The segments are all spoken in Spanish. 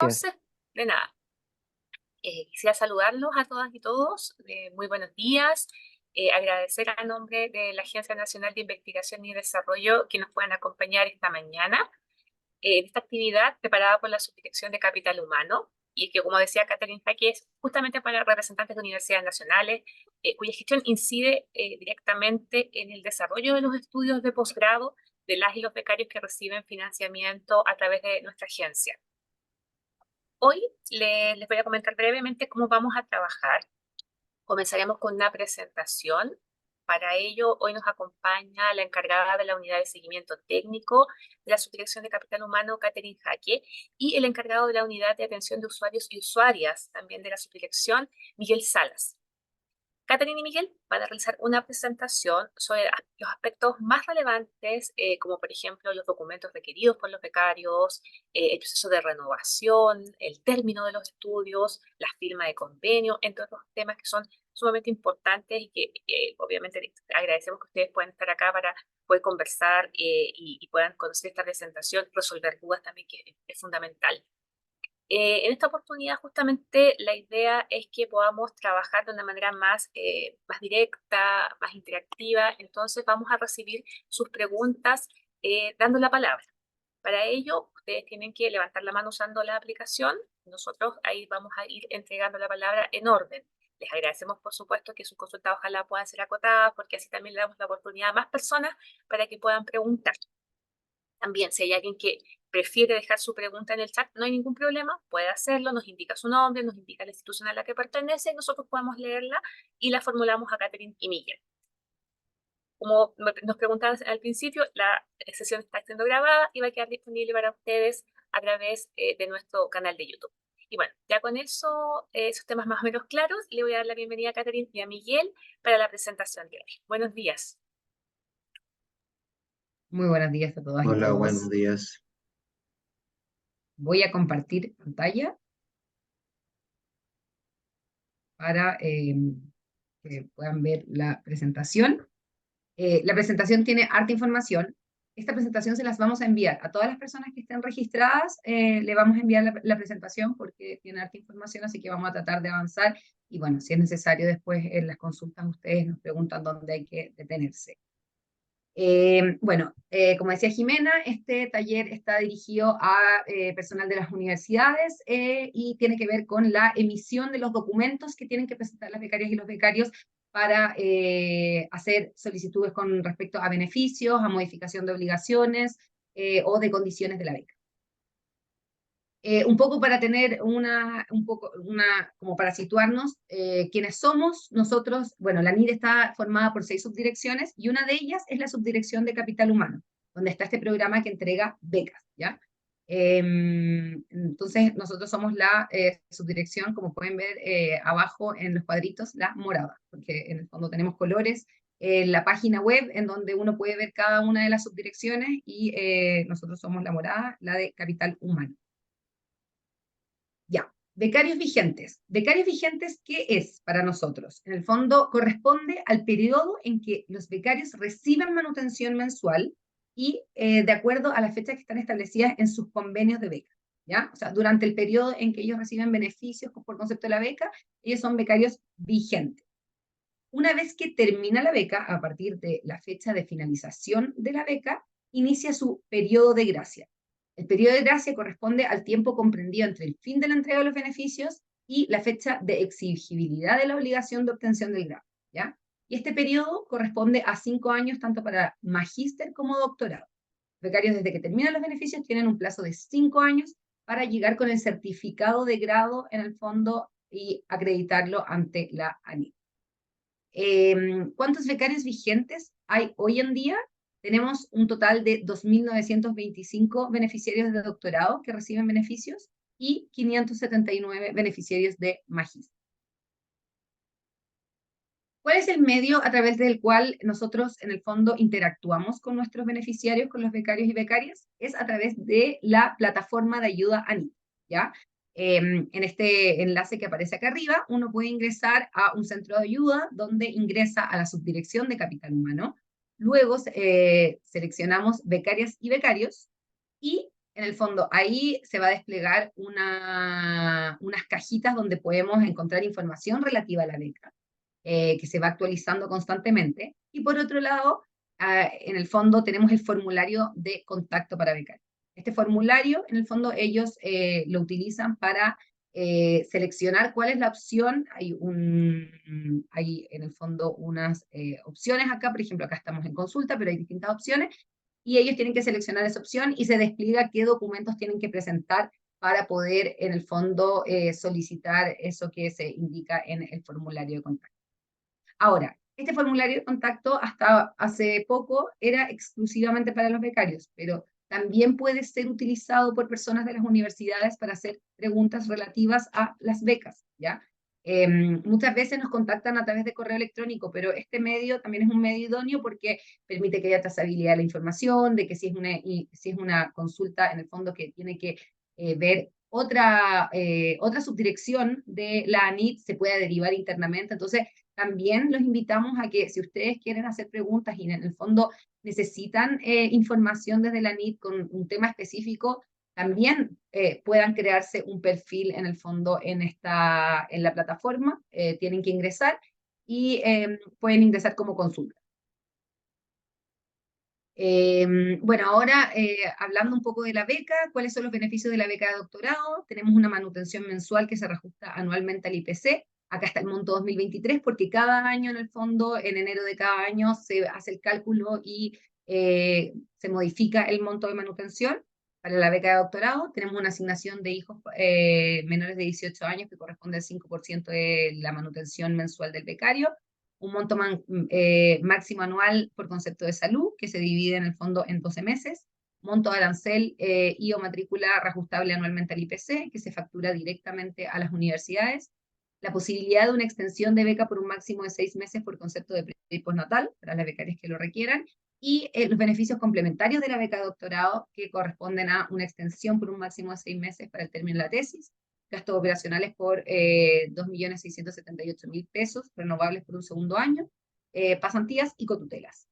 gracias. Entonces, de nada, quisiera saludarlos a todas y todos. Muy buenos días. Agradecer a nombre de la Agencia Nacional de Investigación y Desarrollo que nos puedan acompañar esta mañana en esta actividad preparada por la Subdirección de Capital Humano y que, como decía Catherine Jaque, es justamente para representantes de universidades nacionales, cuya gestión incide directamente en el desarrollo de los estudios de posgrado de las y los becarios que reciben financiamiento a través de nuestra agencia. Hoy les voy a comentar brevemente cómo vamos a trabajar. Comenzaremos con una presentación. Para ello, hoy nos acompaña la encargada de la unidad de seguimiento técnico de la Subdirección de Capital Humano, Catherine Jaque, y el encargado de la unidad de atención de usuarios y usuarias, también de la Subdirección, Miguel Salas. Catherine y Miguel van a realizar una presentación sobre los aspectos más relevantes, como por ejemplo los documentos requeridos por los becarios, el proceso de renovación, el término de los estudios, la firma de convenio, entre otros temas que son sumamente importantes y que obviamente agradecemos que ustedes puedan estar acá para poder conversar y puedan conocer esta presentación, resolver dudas también, que es fundamental. En esta oportunidad justamente la idea es que podamos trabajar de una manera más directa, más interactiva. Entonces vamos a recibir sus preguntas dando la palabra. Para ello, ustedes tienen que levantar la mano usando la aplicación. Nosotros ahí vamos a ir entregando la palabra en orden. Les agradecemos, por supuesto, que sus consultas ojalá puedan ser acotadas, porque así también le damos la oportunidad a más personas para que puedan preguntar. También, si hay alguien que prefiere dejar su pregunta en el chat, no hay ningún problema, puede hacerlo, nos indica su nombre, nos indica la institución a la que pertenece, y nosotros podemos leerla y la formulamos a Catherine y Miguel. Como nos preguntaban al principio, la sesión está siendo grabada y va a quedar disponible para ustedes a través de nuestro canal de YouTube. Y bueno, ya con eso, esos temas más o menos claros, le voy a dar la bienvenida a Catherine y a Miguel para la presentación de hoy. Buenos días. Muy buenos días a todas y Hola, todos. buenos días. Voy a compartir pantalla para que puedan ver la presentación. La presentación tiene harta información. Esta presentación se las vamos a enviar a todas las personas que estén registradas. Le vamos a enviar la presentación porque tiene harta información, así que vamos a tratar de avanzar. Y bueno, si es necesario, después en las consultas ustedes nos preguntan dónde hay que detenerse. Como decía Jimena, este taller está dirigido a personal de las universidades y tiene que ver con la emisión de los documentos que tienen que presentar las becarias y los becarios para hacer solicitudes con respecto a beneficios, a modificación de obligaciones o de condiciones de la beca. Un poco para tener como para situarnos, quiénes somos nosotros. Bueno, la NID está formada por 6 subdirecciones y una de ellas es la Subdirección de Capital Humano, donde está este programa que entrega becas, ¿ya? Entonces, nosotros somos la subdirección, como pueden ver abajo en los cuadritos, la morada, porque en el fondo tenemos colores en la página web en donde uno puede ver cada una de las subdirecciones y nosotros somos la morada, la de Capital Humano. Ya, becarios vigentes. Becarios vigentes, ¿qué es para nosotros? En el fondo, corresponde al periodo en que los becarios reciben manutención mensual y de acuerdo a las fechas que están establecidas en sus convenios de beca, ¿ya? O sea, durante el periodo en que ellos reciben beneficios por concepto de la beca, ellos son becarios vigentes. Una vez que termina la beca, a partir de la fecha de finalización de la beca, inicia su periodo de gracia. El periodo de gracia corresponde al tiempo comprendido entre el fin de la entrega de los beneficios y la fecha de exigibilidad de la obligación de obtención del grado, ¿ya? Y este periodo corresponde a 5 años tanto para magíster como doctorado. Becarios desde que terminan los beneficios tienen un plazo de 5 años para llegar con el certificado de grado en el fondo y acreditarlo ante la ANIT. ¿Cuántos becarios vigentes hay hoy en día? Tenemos un total de 2.925 beneficiarios de doctorado que reciben beneficios y 579 beneficiarios de magíster. ¿Cuál es el medio a través del cual nosotros, en el fondo, interactuamos con nuestros beneficiarios, con los becarios y becarias? Es a través de la plataforma de ayuda ANIT, ¿ya? En este enlace que aparece acá arriba, uno puede ingresar a un centro de ayuda donde ingresa a la subdirección de Capital Humano. Luego seleccionamos becarias y becarios y En el fondo, ahí se va a desplegar unas cajitas donde podemos encontrar información relativa a la beca, que se va actualizando constantemente. Y por otro lado, en el fondo tenemos el formulario de contacto para becarios. Este formulario, en el fondo, ellos lo utilizan para seleccionar cuál es la opción. Hay en el fondo unas opciones acá, por ejemplo, acá estamos en consulta, pero hay distintas opciones, y ellos tienen que seleccionar esa opción y se despliega qué documentos tienen que presentar para poder, en el fondo, solicitar eso que se indica en el formulario de contacto. Ahora, este formulario de contacto hasta hace poco era exclusivamente para los becarios, pero también puede ser utilizado por personas de las universidades para hacer preguntas relativas a las becas, ¿ya? Muchas veces nos contactan a través de correo electrónico, pero este medio también es un medio idóneo porque permite que haya trazabilidad de la información, de que si es una consulta en el fondo que tiene que ver otra subdirección de la ANIT, se pueda derivar internamente. Entonces, también los invitamos a que si ustedes quieren hacer preguntas y en el fondo necesitan información desde la NIT con un tema específico, también puedan crearse un perfil en el fondo en la plataforma, tienen que ingresar y pueden ingresar como consulta. Bueno, ahora hablando un poco de la beca, ¿cuáles son los beneficios de la beca de doctorado? Tenemos una manutención mensual que se reajusta anualmente al IPC. Acá está el monto 2023 porque cada año en el fondo, en enero de cada año, se hace el cálculo y se modifica el monto de manutención. Para la beca de doctorado tenemos una asignación de hijos menores de 18 años que corresponde al 5% de la manutención mensual del becario, un monto máximo anual por concepto de salud, que se divide en el fondo en 12 meses, monto de arancel y o matrícula reajustable anualmente al IPC, que se factura directamente a las universidades, la posibilidad de una extensión de beca por un máximo de 6 meses por concepto de pre y postnatal, para las becarias que lo requieran, y los beneficios complementarios de la beca de doctorado, que corresponden a una extensión por un máximo de 6 meses para el término de la tesis, gastos operacionales por 2.678.000 pesos, renovables por un segundo año, pasantías y cotutelas.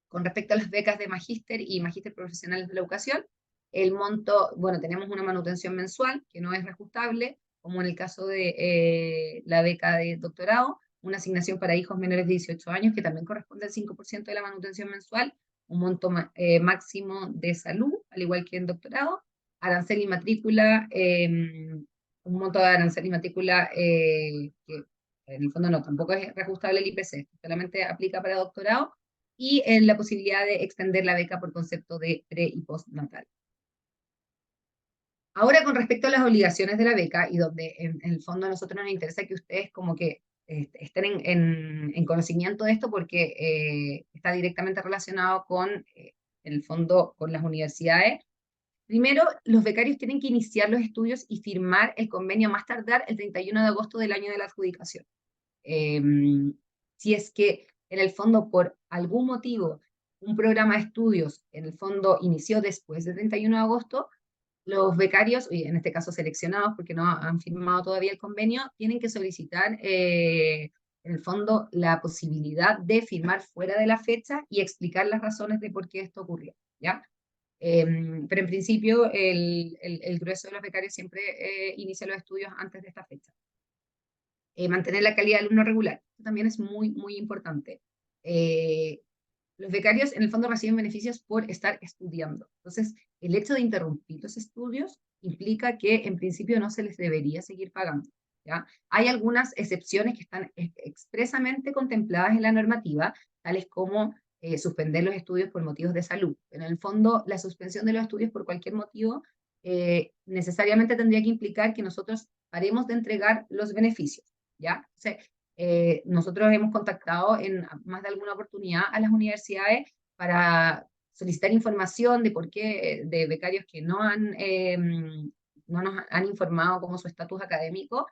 Con respecto a las becas de magíster y magíster profesionales de la educación, el monto, bueno, tenemos una manutención mensual que no es reajustable, como en el caso de la beca de doctorado, una asignación para hijos menores de 18 años que también corresponde al 5% de la manutención mensual, un monto máximo de salud, al igual que en doctorado, arancel y matrícula, un monto de arancel y matrícula que en el fondo no, tampoco es reajustable el IPC, solamente aplica para doctorado, y la posibilidad de extender la beca por concepto de pre y postnatal. Ahora, con respecto a las obligaciones de la beca, y donde en el fondo a nosotros nos interesa que ustedes como que estén en conocimiento de esto porque está directamente relacionado con, en el fondo, con las universidades. Primero, los becarios tienen que iniciar los estudios y firmar el convenio a más tardar el 31 de agosto del año de la adjudicación. Si es que en el fondo por algún motivo un programa de estudios en el fondo inició después del 31 de agosto, los becarios, y en este caso seleccionados porque no han firmado todavía el convenio, tienen que solicitar en el fondo la posibilidad de firmar fuera de la fecha y explicar las razones de por qué esto ocurrió, ¿ya? Pero en principio el grueso de los becarios siempre inicia los estudios antes de esta fecha. Mantener la calidad de alumno regular. Esto también es muy, muy importante. Los becarios en el fondo reciben beneficios por estar estudiando. Entonces, el hecho de interrumpir los estudios implica que en principio no se les debería seguir pagando, ¿ya? Hay algunas excepciones que están expresamente contempladas en la normativa, tales como suspender los estudios por motivos de salud. Pero en el fondo, la suspensión de los estudios por cualquier motivo necesariamente tendría que implicar que nosotros paremos de entregar los beneficios, ¿ya? O sea, nosotros hemos contactado en más de alguna oportunidad a las universidades para solicitar información de por qué, de becarios que no nos han informado como su estatus académico,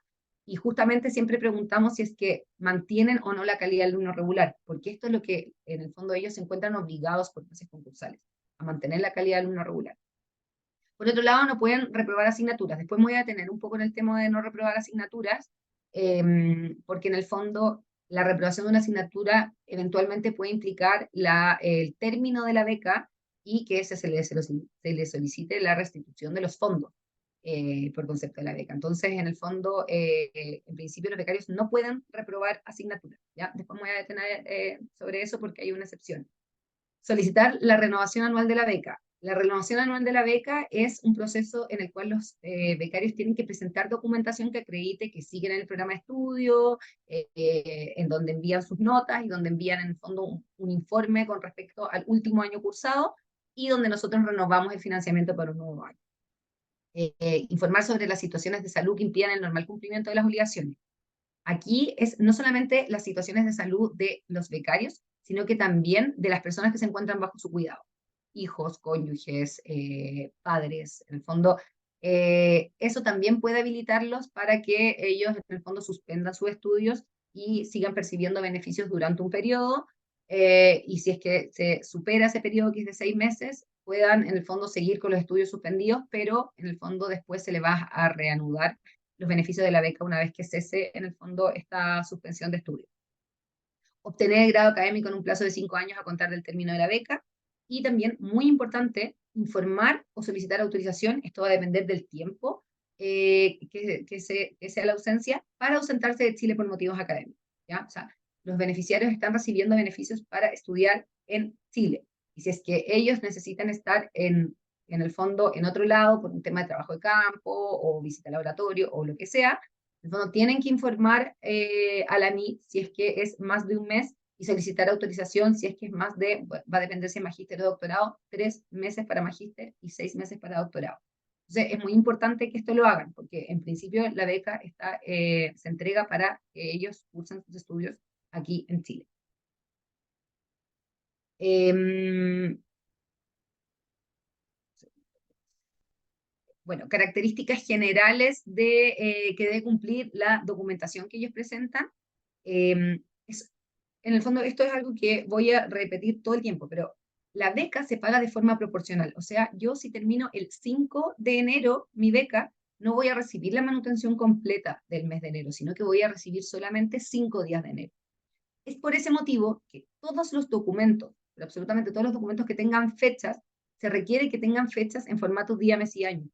y justamente siempre preguntamos si es que mantienen o no la calidad del alumno regular, porque esto es lo que en el fondo ellos se encuentran obligados por bases concursales, a mantener la calidad del alumno regular. Por otro lado, no pueden reprobar asignaturas. Después me voy a detener un poco en el tema de no reprobar asignaturas, porque en el fondo la reprobación de una asignatura eventualmente puede implicar el término de la beca y que se le solicite la restitución de los fondos por concepto de la beca. Entonces, en el fondo, en principio los becarios no pueden reprobar asignaturas. ¿Ya? Después me voy a detener sobre eso porque hay una excepción. Solicitar la renovación anual de la beca. La renovación anual de la beca es un proceso en el cual los becarios tienen que presentar documentación que acredite que siguen en el programa de estudio, en donde envían sus notas y donde envían en el fondo un informe con respecto al último año cursado y donde nosotros renovamos el financiamiento para un nuevo año. Informar sobre las situaciones de salud que impidan el normal cumplimiento de las obligaciones. Aquí es no solamente las situaciones de salud de los becarios, sino que también de las personas que se encuentran bajo su cuidado. Hijos, cónyuges, padres, en el fondo. Eso también puede habilitarlos para que ellos, en el fondo, suspendan sus estudios y sigan percibiendo beneficios durante un periodo. Y si es que se supera ese periodo que es de 6 meses, puedan, en el fondo, seguir con los estudios suspendidos, pero en el fondo después se le va a reanudar los beneficios de la beca una vez que cese, en el fondo, esta suspensión de estudios. Obtener el grado académico en un plazo de 5 años a contar del término de la beca. Y también, muy importante, informar o solicitar autorización, esto va a depender del tiempo que sea la ausencia, para ausentarse de Chile por motivos académicos. ¿Ya? O sea, los beneficiarios están recibiendo beneficios para estudiar en Chile. Y si es que ellos necesitan estar en el fondo en otro lado por un tema de trabajo de campo o visita al laboratorio o lo que sea, en el fondo tienen que informar a la MI si es que es más de un mes y solicitar autorización si es que es más de, va a depender si es magíster o doctorado, 3 meses para magíster y 6 meses para doctorado. Entonces, es muy importante que esto lo hagan, porque en principio la beca se entrega para que ellos cursen sus estudios aquí en Chile. Bueno, características generales que debe cumplir la documentación que ellos presentan. En el fondo, esto es algo que voy a repetir todo el tiempo, pero la beca se paga de forma proporcional. O sea, yo si termino el 5 de enero mi beca, no voy a recibir la manutención completa del mes de enero, sino que voy a recibir solamente 5 días de enero. Es por ese motivo que todos los documentos, pero absolutamente todos los documentos que tengan fechas, se requiere que tengan fechas en formato día, mes y año,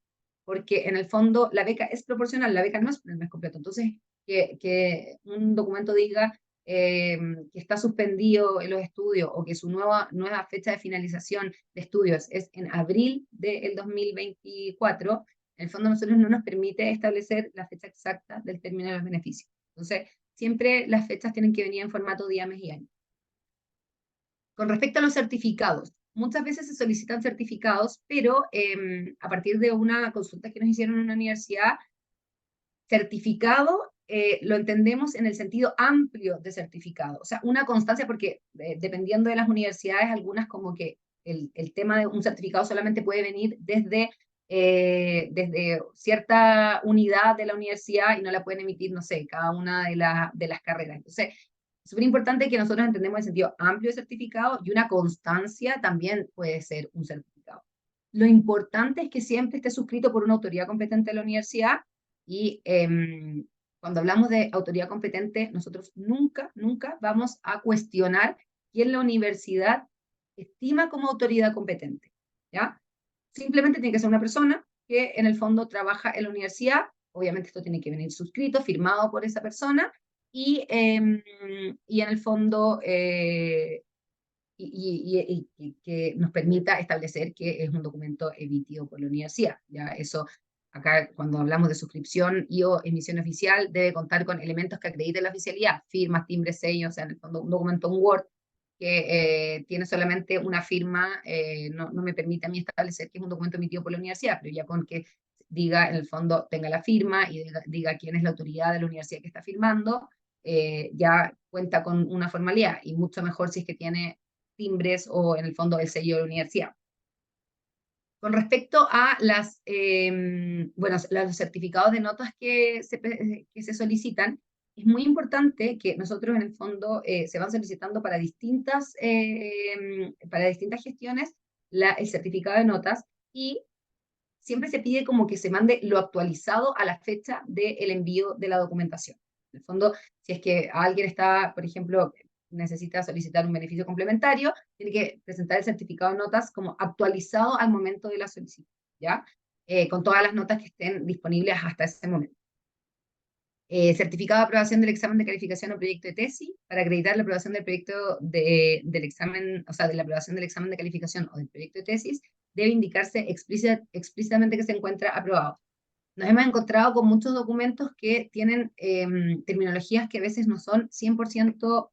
porque en el fondo la beca es proporcional, la beca no es por el mes completo. Entonces, que un documento diga que está suspendido en los estudios o que su nueva fecha de finalización de estudios es en abril del 2024, en el fondo a nosotros no nos permite establecer la fecha exacta del término de los beneficios. Entonces, siempre las fechas tienen que venir en formato día, mes y año. Con respecto a los certificados, muchas veces se solicitan certificados, pero a partir de una consulta que nos hicieron en una universidad, certificado lo entendemos en el sentido amplio de certificado, o sea, una constancia, porque dependiendo de las universidades, algunas como que el tema de un certificado solamente puede venir desde cierta unidad de la universidad y no la pueden emitir, no sé, cada una de las carreras. Entonces, es súper importante que nosotros entendemos el sentido amplio de certificado, y una constancia también puede ser un certificado. Lo importante es que siempre esté suscrito por una autoridad competente de la universidad, y cuando hablamos de autoridad competente, nosotros nunca, nunca vamos a cuestionar quién la universidad estima como autoridad competente, ¿ya? Simplemente tiene que ser una persona que en el fondo trabaja en la universidad. Obviamente esto tiene que venir suscrito, firmado por esa persona, y en el fondo que nos permita establecer que es un documento emitido por la universidad. Ya eso, acá cuando hablamos de suscripción y o emisión oficial, debe contar con elementos que acrediten la oficialidad, firmas, timbres, sellos, o sea, en el fondo un documento, un Word, que tiene solamente una firma, no me permite a mí establecer que es un documento emitido por la universidad, pero ya con que diga, en el fondo, tenga la firma y diga quién es la autoridad de la universidad que está firmando, ya cuenta con una formalidad, y mucho mejor si es que tiene timbres o en el fondo el sello de la universidad. Con respecto a los certificados de notas que se solicitan, es muy importante que nosotros en el fondo se van solicitando para distintas gestiones el certificado de notas, y siempre se pide como que se mande lo actualizado a la fecha del envío de la documentación. En el fondo, si es que alguien está, por ejemplo, necesita solicitar un beneficio complementario, tiene que presentar el certificado de notas como actualizado al momento de la solicitud, ¿ya? Con todas las notas que estén disponibles hasta ese momento. Certificado de aprobación del examen de calificación o proyecto de tesis, para acreditar la aprobación del proyecto del examen, o sea, de la aprobación del examen de calificación o del proyecto de tesis, debe indicarse explícitamente que se encuentra aprobado. Nos hemos encontrado con muchos documentos que tienen terminologías que a veces no son 100%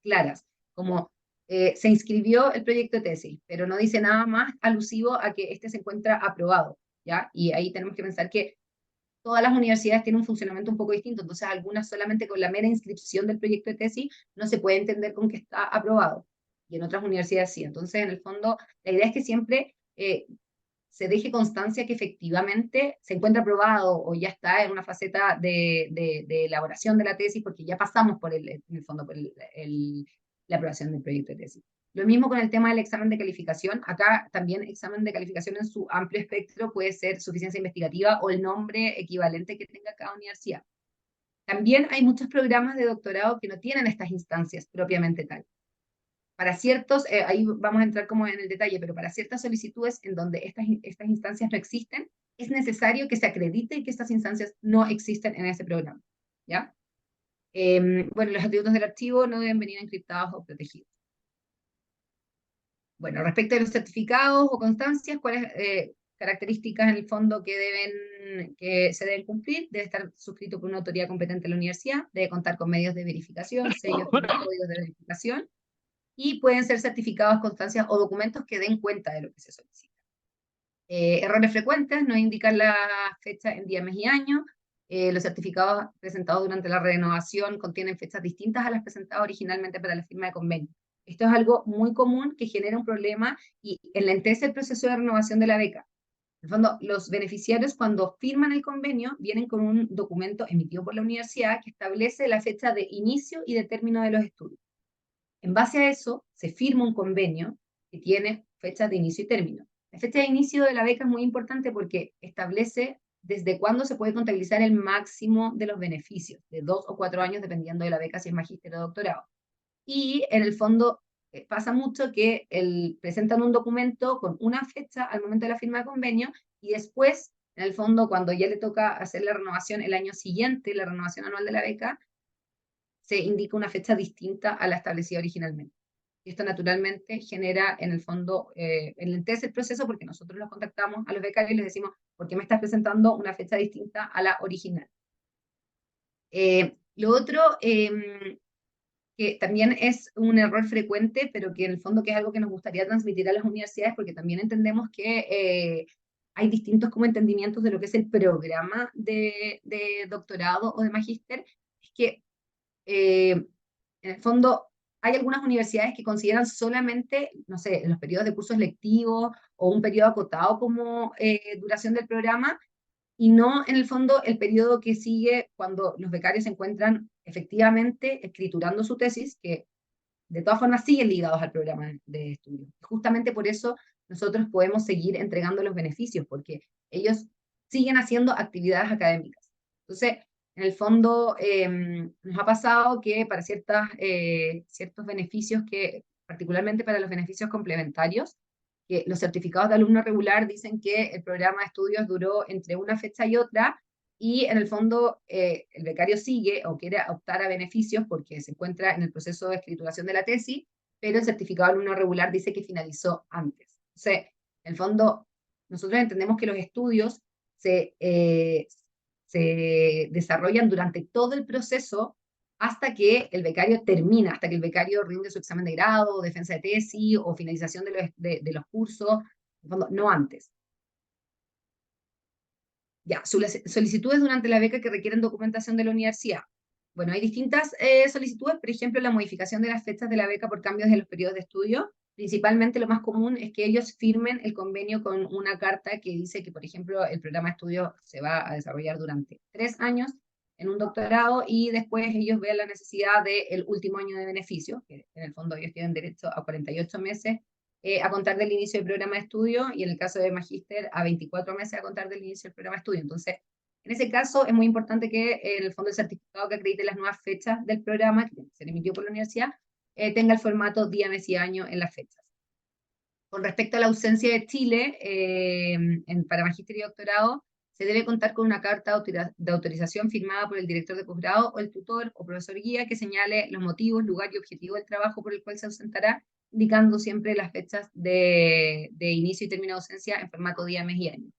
claras, como se inscribió el proyecto de tesis, pero no dice nada más alusivo a que este se encuentra aprobado, ¿ya? Y ahí tenemos que pensar que todas las universidades tienen un funcionamiento un poco distinto, entonces algunas solamente con la mera inscripción del proyecto de tesis no se puede entender con que está aprobado, y en otras universidades sí. Entonces, en el fondo, la idea es que siempre se deje constancia que efectivamente se encuentra aprobado o ya está en una faceta de elaboración de la tesis, porque ya pasamos por en el fondo, por la aprobación del proyecto de tesis. Lo mismo con el tema del examen de calificación. Acá también examen de calificación en su amplio espectro puede ser suficiencia investigativa o el nombre equivalente que tenga cada universidad. También hay muchos programas de doctorado que no tienen estas instancias propiamente tal. Para ciertos, ahí vamos a entrar como en el detalle, pero para ciertas solicitudes en donde estas instancias no existen, es necesario que se acredite que estas instancias no existen en ese programa, ¿ya? Bueno, los atributos del archivo no deben venir encriptados o protegidos. Bueno, respecto a los certificados o constancias, ¿cuáles características en el fondo que se deben cumplir? Debe estar suscrito por una autoridad competente de la universidad, debe contar con medios de verificación, sellos y códigos de verificación, y pueden ser certificados, constancias o documentos que den cuenta de lo que se solicita. Errores frecuentes, no indicar la fecha en día, mes y año. Los certificados presentados durante la renovación contienen fechas distintas a las presentadas originalmente para la firma de convenio. Esto es algo muy común que genera un problema y enlentece el proceso de renovación de la beca. En el fondo, los beneficiarios cuando firman el convenio vienen con un documento emitido por la universidad que establece la fecha de inicio y de término de los estudios. En base a eso, se firma un convenio que tiene fechas de inicio y término. La fecha de inicio de la beca es muy importante porque establece desde cuándo se puede contabilizar el máximo de los beneficios, de 2 o 4 años, dependiendo de la beca, si es magíster o doctorado. Y en el fondo pasa mucho que presentan un documento con una fecha al momento de la firma de convenio y después, en el fondo, cuando ya le toca hacer la renovación el año siguiente, la renovación anual de la beca, se indica una fecha distinta a la establecida originalmente. Y esto naturalmente genera, en el fondo, enlentece el proceso porque nosotros los contactamos a los becarios y les decimos, ¿por qué me estás presentando una fecha distinta a la original? Lo otro, que también es un error frecuente, pero que en el fondo que es algo que nos gustaría transmitir a las universidades, porque también entendemos que hay distintos como entendimientos de lo que es el programa de doctorado o de magíster, es que en el fondo, hay algunas universidades que consideran solamente, no sé, los periodos de cursos lectivos o un periodo acotado como duración del programa, y no en el fondo el periodo que sigue cuando los becarios se encuentran efectivamente escriturando su tesis, que de todas formas siguen ligados al programa de estudio. Justamente por eso nosotros podemos seguir entregando los beneficios, porque ellos siguen haciendo actividades académicas. Entonces, en el fondo, nos ha pasado que para ciertos beneficios, particularmente para los beneficios complementarios, que los certificados de alumno regular dicen que el programa de estudios duró entre una fecha y otra, y en el fondo el becario sigue o quiere optar a beneficios porque se encuentra en el proceso de escrituración de la tesis, pero el certificado de alumno regular dice que finalizó antes. Entonces, en el fondo, nosotros entendemos que los estudios se desarrollan durante todo el proceso hasta que el becario termina, hasta que el becario rinde su examen de grado, defensa de tesis o finalización de los cursos, en el fondo, no antes. Ya, solicitudes durante la beca que requieren documentación de la universidad. Bueno, hay distintas solicitudes, por ejemplo, la modificación de las fechas de la beca por cambios de los periodos de estudio. Principalmente lo más común es que ellos firmen el convenio con una carta que dice que, por ejemplo, el programa de estudio se va a desarrollar durante 3 años en un doctorado y después ellos vean la necesidad del último año de beneficio, que en el fondo ellos tienen derecho a 48 meses a contar del inicio del programa de estudio y en el caso de magíster a 24 meses a contar del inicio del programa de estudio. Entonces, en ese caso es muy importante que en el fondo el certificado que acredite las nuevas fechas del programa que se emitió por la universidad tenga el formato día, mes y año en las fechas. Con respecto a la ausencia de Chile para magíster y doctorado, se debe contar con una carta de autorización firmada por el director de posgrado o el tutor o profesor guía que señale los motivos, lugar y objetivo del trabajo por el cual se ausentará, indicando siempre las fechas de inicio y término de ausencia en formato día, mes y año.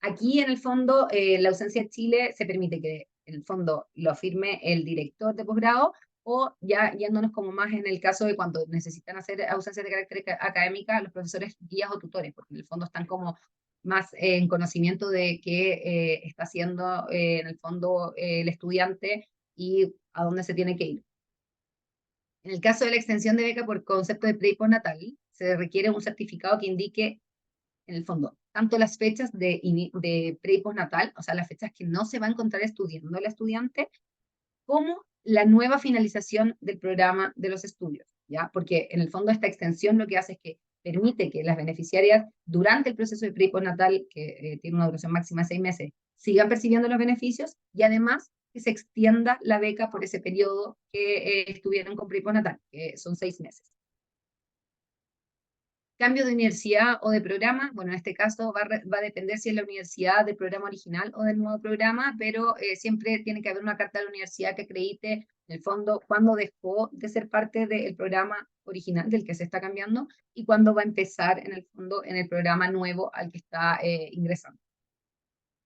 Aquí, en el fondo, la ausencia de Chile se permite que, en el fondo, lo firme el director de posgrado o ya yéndonos como más en el caso de cuando necesitan hacer ausencias de carácter académica, los profesores guías o tutores, porque en el fondo están como más en conocimiento de qué está haciendo en el fondo el estudiante y a dónde se tiene que ir. En el caso de la extensión de beca por concepto de pre y postnatal, se requiere un certificado que indique, en el fondo, tanto las fechas de pre y postnatal, o sea, las fechas que no se va a encontrar estudiando el estudiante, como la nueva finalización del programa de los estudios, ¿ya? Porque en el fondo esta extensión lo que hace es que permite que las beneficiarias durante el proceso de pre y postnatal, que tiene una duración máxima de 6 meses, sigan percibiendo los beneficios y además que se extienda la beca por ese periodo que estuvieron con pre y postnatal, que son 6 meses. Cambio de universidad o de programa, bueno, en este caso va a depender si es la universidad del programa original o del nuevo programa, pero siempre tiene que haber una carta de la universidad que acredite, en el fondo, cuándo dejó de ser parte del programa original del que se está cambiando y cuándo va a empezar, en el fondo, en el programa nuevo al que está ingresando.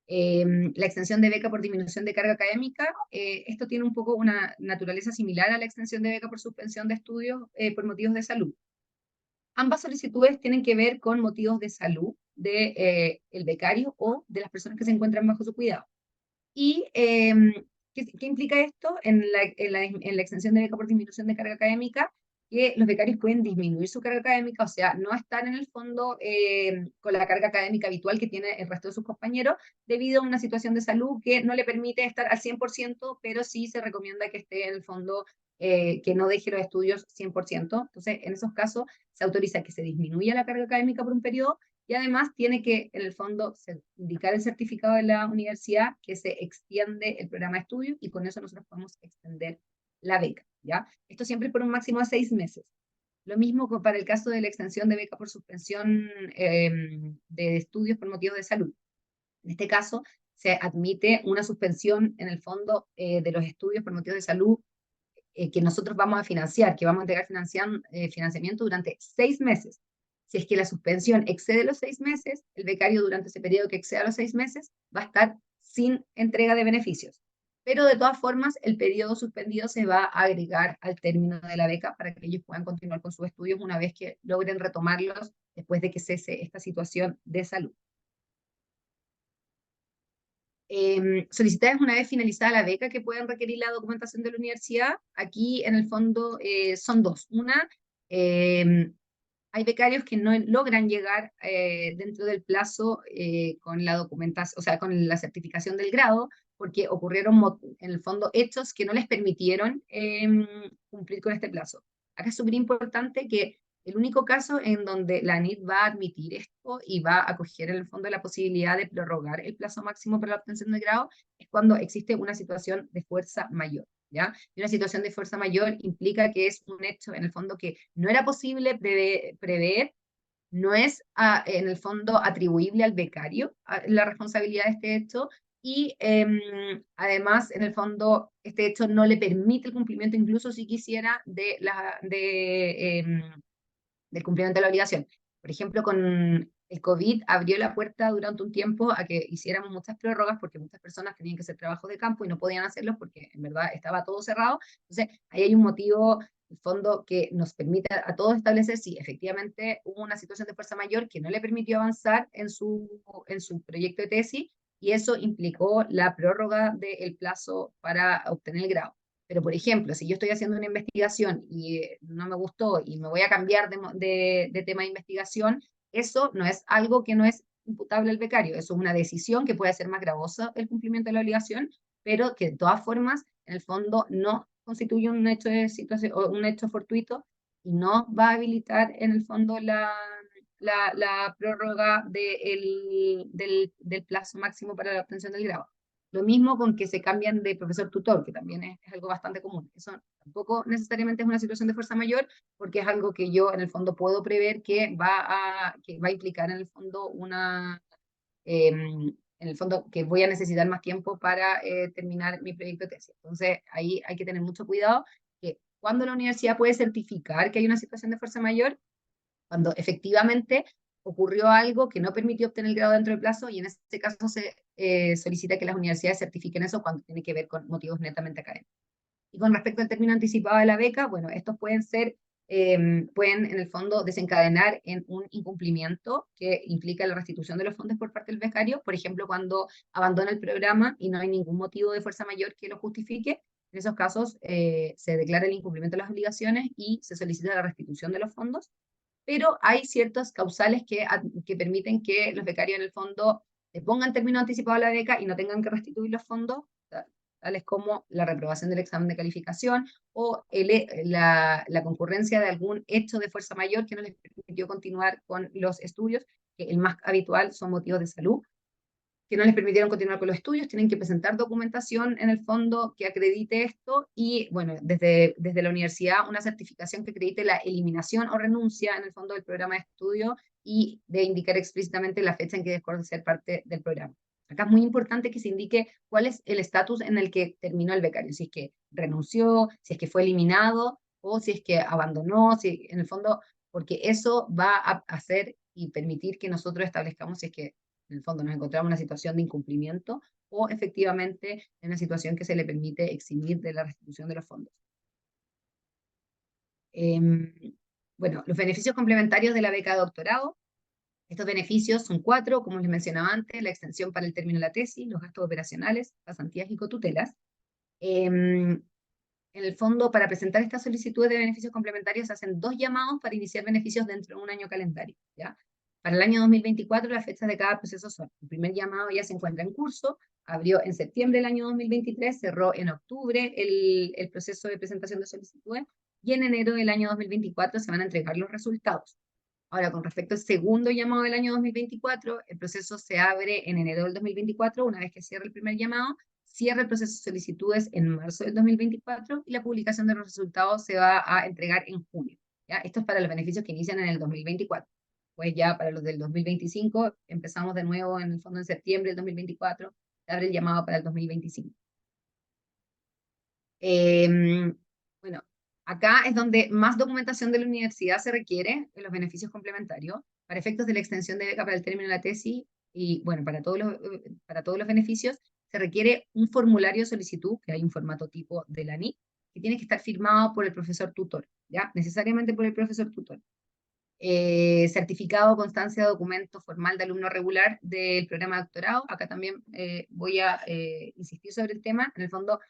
La extensión de beca por disminución de carga académica, esto tiene un poco una naturaleza similar a la extensión de beca por suspensión de estudios por motivos de salud. Ambas solicitudes tienen que ver con motivos de salud de el becario o de las personas que se encuentran bajo su cuidado. ¿Y qué implica esto en la extensión de beca por disminución de carga académica? Que los becarios pueden disminuir su carga académica, o sea, no estar en el fondo con la carga académica habitual que tiene el resto de sus compañeros, debido a una situación de salud que no le permite estar al 100%, pero sí se recomienda que esté en el fondo, que no deje los estudios 100%. Entonces, en esos casos, se autoriza que se disminuya la carga académica por un periodo y además tiene que, en el fondo, indicar el certificado de la universidad que se extiende el programa de estudio y con eso nosotros podemos extender la beca, ¿ya? Esto siempre por un máximo de 6 meses. Lo mismo para el caso de la extensión de beca por suspensión de estudios por motivos de salud. En este caso, se admite una suspensión, en el fondo, de los estudios por motivos de salud que nosotros vamos a financiar, que vamos a entregar financiamiento durante 6 meses. Si es que la suspensión excede los 6 meses, el becario durante ese periodo que exceda los 6 meses va a estar sin entrega de beneficios. Pero de todas formas, el periodo suspendido se va a agregar al término de la beca para que ellos puedan continuar con sus estudios una vez que logren retomarlos después de que cese esta situación de salud. Solicitadas una vez finalizada la beca que pueden requerir la documentación de la universidad. Aquí, en el fondo, son dos. Una, hay becarios que no logran llegar dentro del plazo con la documentación, o sea, con la certificación del grado, porque ocurrieron, en el fondo, hechos que no les permitieron cumplir con este plazo. Acá es súper importante que el único caso en donde la ANIT va a admitir esto y va a acoger en el fondo la posibilidad de prorrogar el plazo máximo para la obtención del grado es cuando existe una situación de fuerza mayor, ¿ya? Y una situación de fuerza mayor implica que es un hecho en el fondo que no era posible prever, no es en el fondo atribuible al becario la responsabilidad de este hecho y además en el fondo este hecho no le permite el cumplimiento incluso si quisiera del cumplimiento de la obligación. Por ejemplo, con el COVID abrió la puerta durante un tiempo a que hiciéramos muchas prórrogas porque muchas personas tenían que hacer trabajo de campo y no podían hacerlos porque en verdad estaba todo cerrado. Entonces, ahí hay un motivo, el fondo, que nos permite a todos establecer si efectivamente hubo una situación de fuerza mayor que no le permitió avanzar en su proyecto de tesis y eso implicó la prórroga del plazo para obtener el grado. Pero, por ejemplo, si yo estoy haciendo una investigación y no me gustó y me voy a cambiar de tema de investigación, eso no es algo que no es imputable al becario, eso es una decisión que puede ser más gravosa el cumplimiento de la obligación, pero que de todas formas, en el fondo, no constituye un hecho de situación o un hecho fortuito y no va a habilitar en el fondo la prórroga del plazo máximo para la obtención del grado. Lo mismo con que se cambian de profesor tutor, que también es algo bastante común. Eso tampoco necesariamente es una situación de fuerza mayor, porque es algo que yo en el fondo puedo prever que va a implicar en el fondo en el fondo que voy a necesitar más tiempo para terminar mi proyecto de tesis. Entonces, ahí hay que tener mucho cuidado que cuando la universidad puede certificar que hay una situación de fuerza mayor, cuando efectivamente ocurrió algo que no permitió obtener el grado dentro del plazo, y en este caso se solicita que las universidades certifiquen eso cuando tiene que ver con motivos netamente académicos. Y con respecto al término anticipado de la beca, bueno, estos pueden en el fondo desencadenar en un incumplimiento que implica la restitución de los fondos por parte del becario, por ejemplo, cuando abandona el programa y no hay ningún motivo de fuerza mayor que lo justifique. En esos casos se declara el incumplimiento de las obligaciones y se solicita la restitución de los fondos, pero hay ciertas causales que permiten que los becarios en el fondo pongan término anticipado a la beca y no tengan que restituir los fondos, tales como la reprobación del examen de calificación o la concurrencia de algún hecho de fuerza mayor que no les permitió continuar con los estudios, que el más habitual son motivos de salud, que no les permitieron continuar con los estudios, tienen que presentar documentación en el fondo que acredite esto y, bueno, desde la universidad una certificación que acredite la eliminación o renuncia en el fondo del programa de estudio y de indicar explícitamente la fecha en que dejó de ser parte del programa. Acá es muy importante que se indique cuál es el estatus en el que terminó el becario, si es que renunció, si es que fue eliminado o si es que abandonó, si en el fondo, porque eso va a hacer y permitir que nosotros establezcamos si es que en el fondo nos encontramos en una situación de incumplimiento o efectivamente en una situación que se le permite eximir de la restitución de los fondos. Eh, bueno, los beneficios complementarios de la beca de doctorado. Estos beneficios son 4, como les mencionaba antes: la extensión para el término de la tesis, los gastos operacionales, pasantías y cotutelas. En el fondo, para presentar estas solicitudes de beneficios complementarios, se hacen 2 llamados para iniciar beneficios dentro de un año calendario, ¿ya? Para el año 2024, las fechas de cada proceso son: el primer llamado ya se encuentra en curso, abrió en septiembre del año 2023, cerró en octubre el proceso de presentación de solicitudes, y en enero del año 2024 se van a entregar los resultados. Ahora, con respecto al segundo llamado del año 2024, el proceso se abre en enero del 2024, una vez que cierra el primer llamado, cierra el proceso de solicitudes en marzo del 2024 y la publicación de los resultados se va a entregar en junio, ¿ya? Esto es para los beneficios que inician en el 2024. Pues ya para los del 2025 empezamos de nuevo en el fondo en septiembre del 2024, se abre el llamado para el 2025. Bueno, acá es donde más documentación de la universidad se requiere en los beneficios complementarios para efectos de la extensión de beca para el término de la tesis y, bueno, para todos los beneficios se requiere un formulario de solicitud, que hay un formato tipo de la NIC, que tiene que estar firmado por el profesor tutor, ¿ya? Necesariamente por el profesor tutor. Certificado, constancia, documento formal de alumno regular del programa de doctorado. Acá también voy a insistir sobre el tema. En el fondo,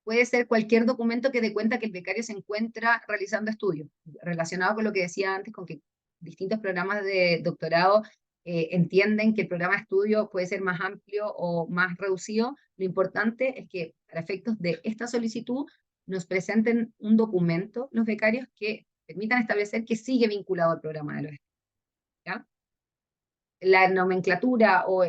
puede ser cualquier documento que dé cuenta que el becario se encuentra realizando estudios, relacionado con lo que decía antes, con que distintos programas de doctorado entienden que el programa de estudio puede ser más amplio o más reducido. Lo importante es que, para efectos de esta solicitud, nos presenten un documento los becarios que permitan establecer que sigue vinculado al programa de los estudios, ¿ya? La nomenclatura o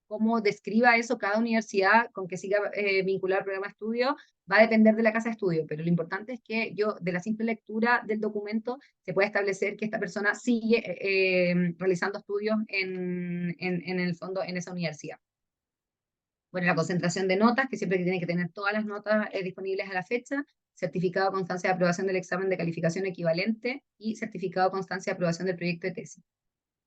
cómo describa eso cada universidad con que siga vinculado al programa de estudio va a depender de la casa de estudio, pero lo importante es que yo, de la simple lectura del documento, se pueda establecer que esta persona sigue realizando estudios en el fondo en esa universidad. Bueno, la concentración de notas, que siempre tiene que tener todas las notas disponibles a la fecha, certificado de constancia de aprobación del examen de calificación equivalente y certificado de constancia de aprobación del proyecto de tesis.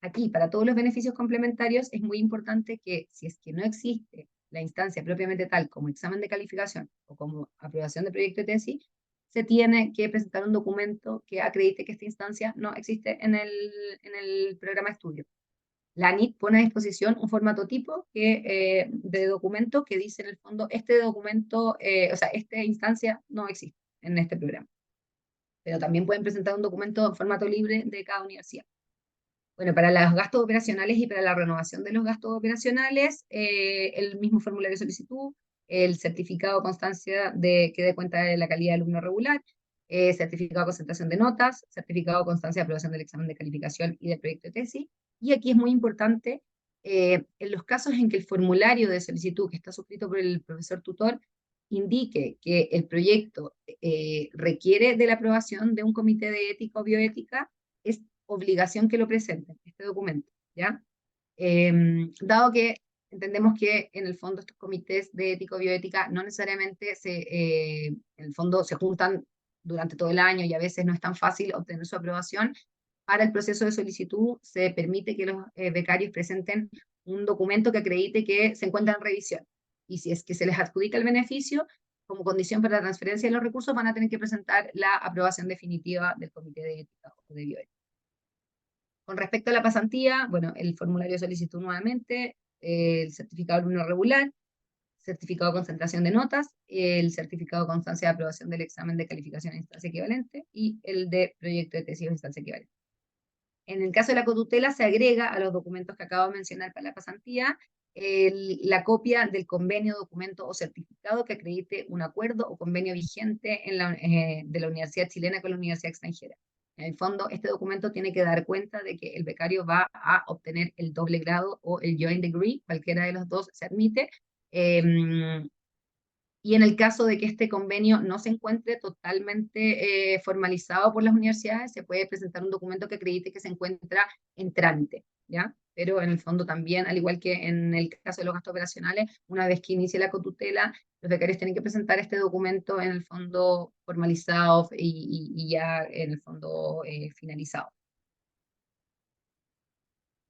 Aquí, para todos los beneficios complementarios, es muy importante que, si es que no existe la instancia propiamente tal como examen de calificación o como aprobación de proyecto de tesis, se tiene que presentar un documento que acredite que esta instancia no existe en el programa de estudio. La ANIT pone a disposición un formato tipo de documento que dice en el fondo: este documento, esta instancia no existe en este programa. Pero también pueden presentar un documento en formato libre de cada universidad. Bueno, para los gastos operacionales y para la renovación de los gastos operacionales, el mismo formulario de solicitud, el certificado de constancia que dé cuenta de la calidad de alumno regular, certificado de concentración de notas, certificado de constancia de aprobación del examen de calificación y del proyecto de tesis. Y aquí es muy importante En los casos en que el formulario de solicitud que está suscrito por el profesor tutor indique que el proyecto requiere de la aprobación de un comité de ética o bioética, es obligación que lo presenten, este documento, ¿ya? Dado que entendemos que en el fondo estos comités de ética o bioética no necesariamente en el fondo se juntan durante todo el año y a veces no es tan fácil obtener su aprobación, para el proceso de solicitud se permite que los becarios presenten un documento que acredite que se encuentra en revisión. Y si es que se les adjudica el beneficio, como condición para la transferencia de los recursos, van a tener que presentar la aprobación definitiva del Comité de Ética o de Bioética. Con respecto a la pasantía, bueno, el formulario de solicitud nuevamente, el certificado de alumno regular, certificado de concentración de notas, el certificado de constancia de aprobación del examen de calificación a instancia equivalente y el de proyecto de tesis a instancia equivalente. En el caso de la cotutela se agrega a los documentos que acabo de mencionar para la pasantía la copia del convenio, documento o certificado que acredite un acuerdo o convenio vigente de la Universidad Chilena con la Universidad extranjera. En el fondo, este documento tiene que dar cuenta de que el becario va a obtener el doble grado o el joint degree, cualquiera de los dos se admite, y en el caso de que este convenio no se encuentre totalmente formalizado por las universidades, se puede presentar un documento que acredite que se encuentra en trámite, ¿ya? Pero en el fondo también, al igual que en el caso de los gastos operacionales, una vez que inicie la cotutela, los becarios tienen que presentar este documento en el fondo formalizado y ya en el fondo finalizado.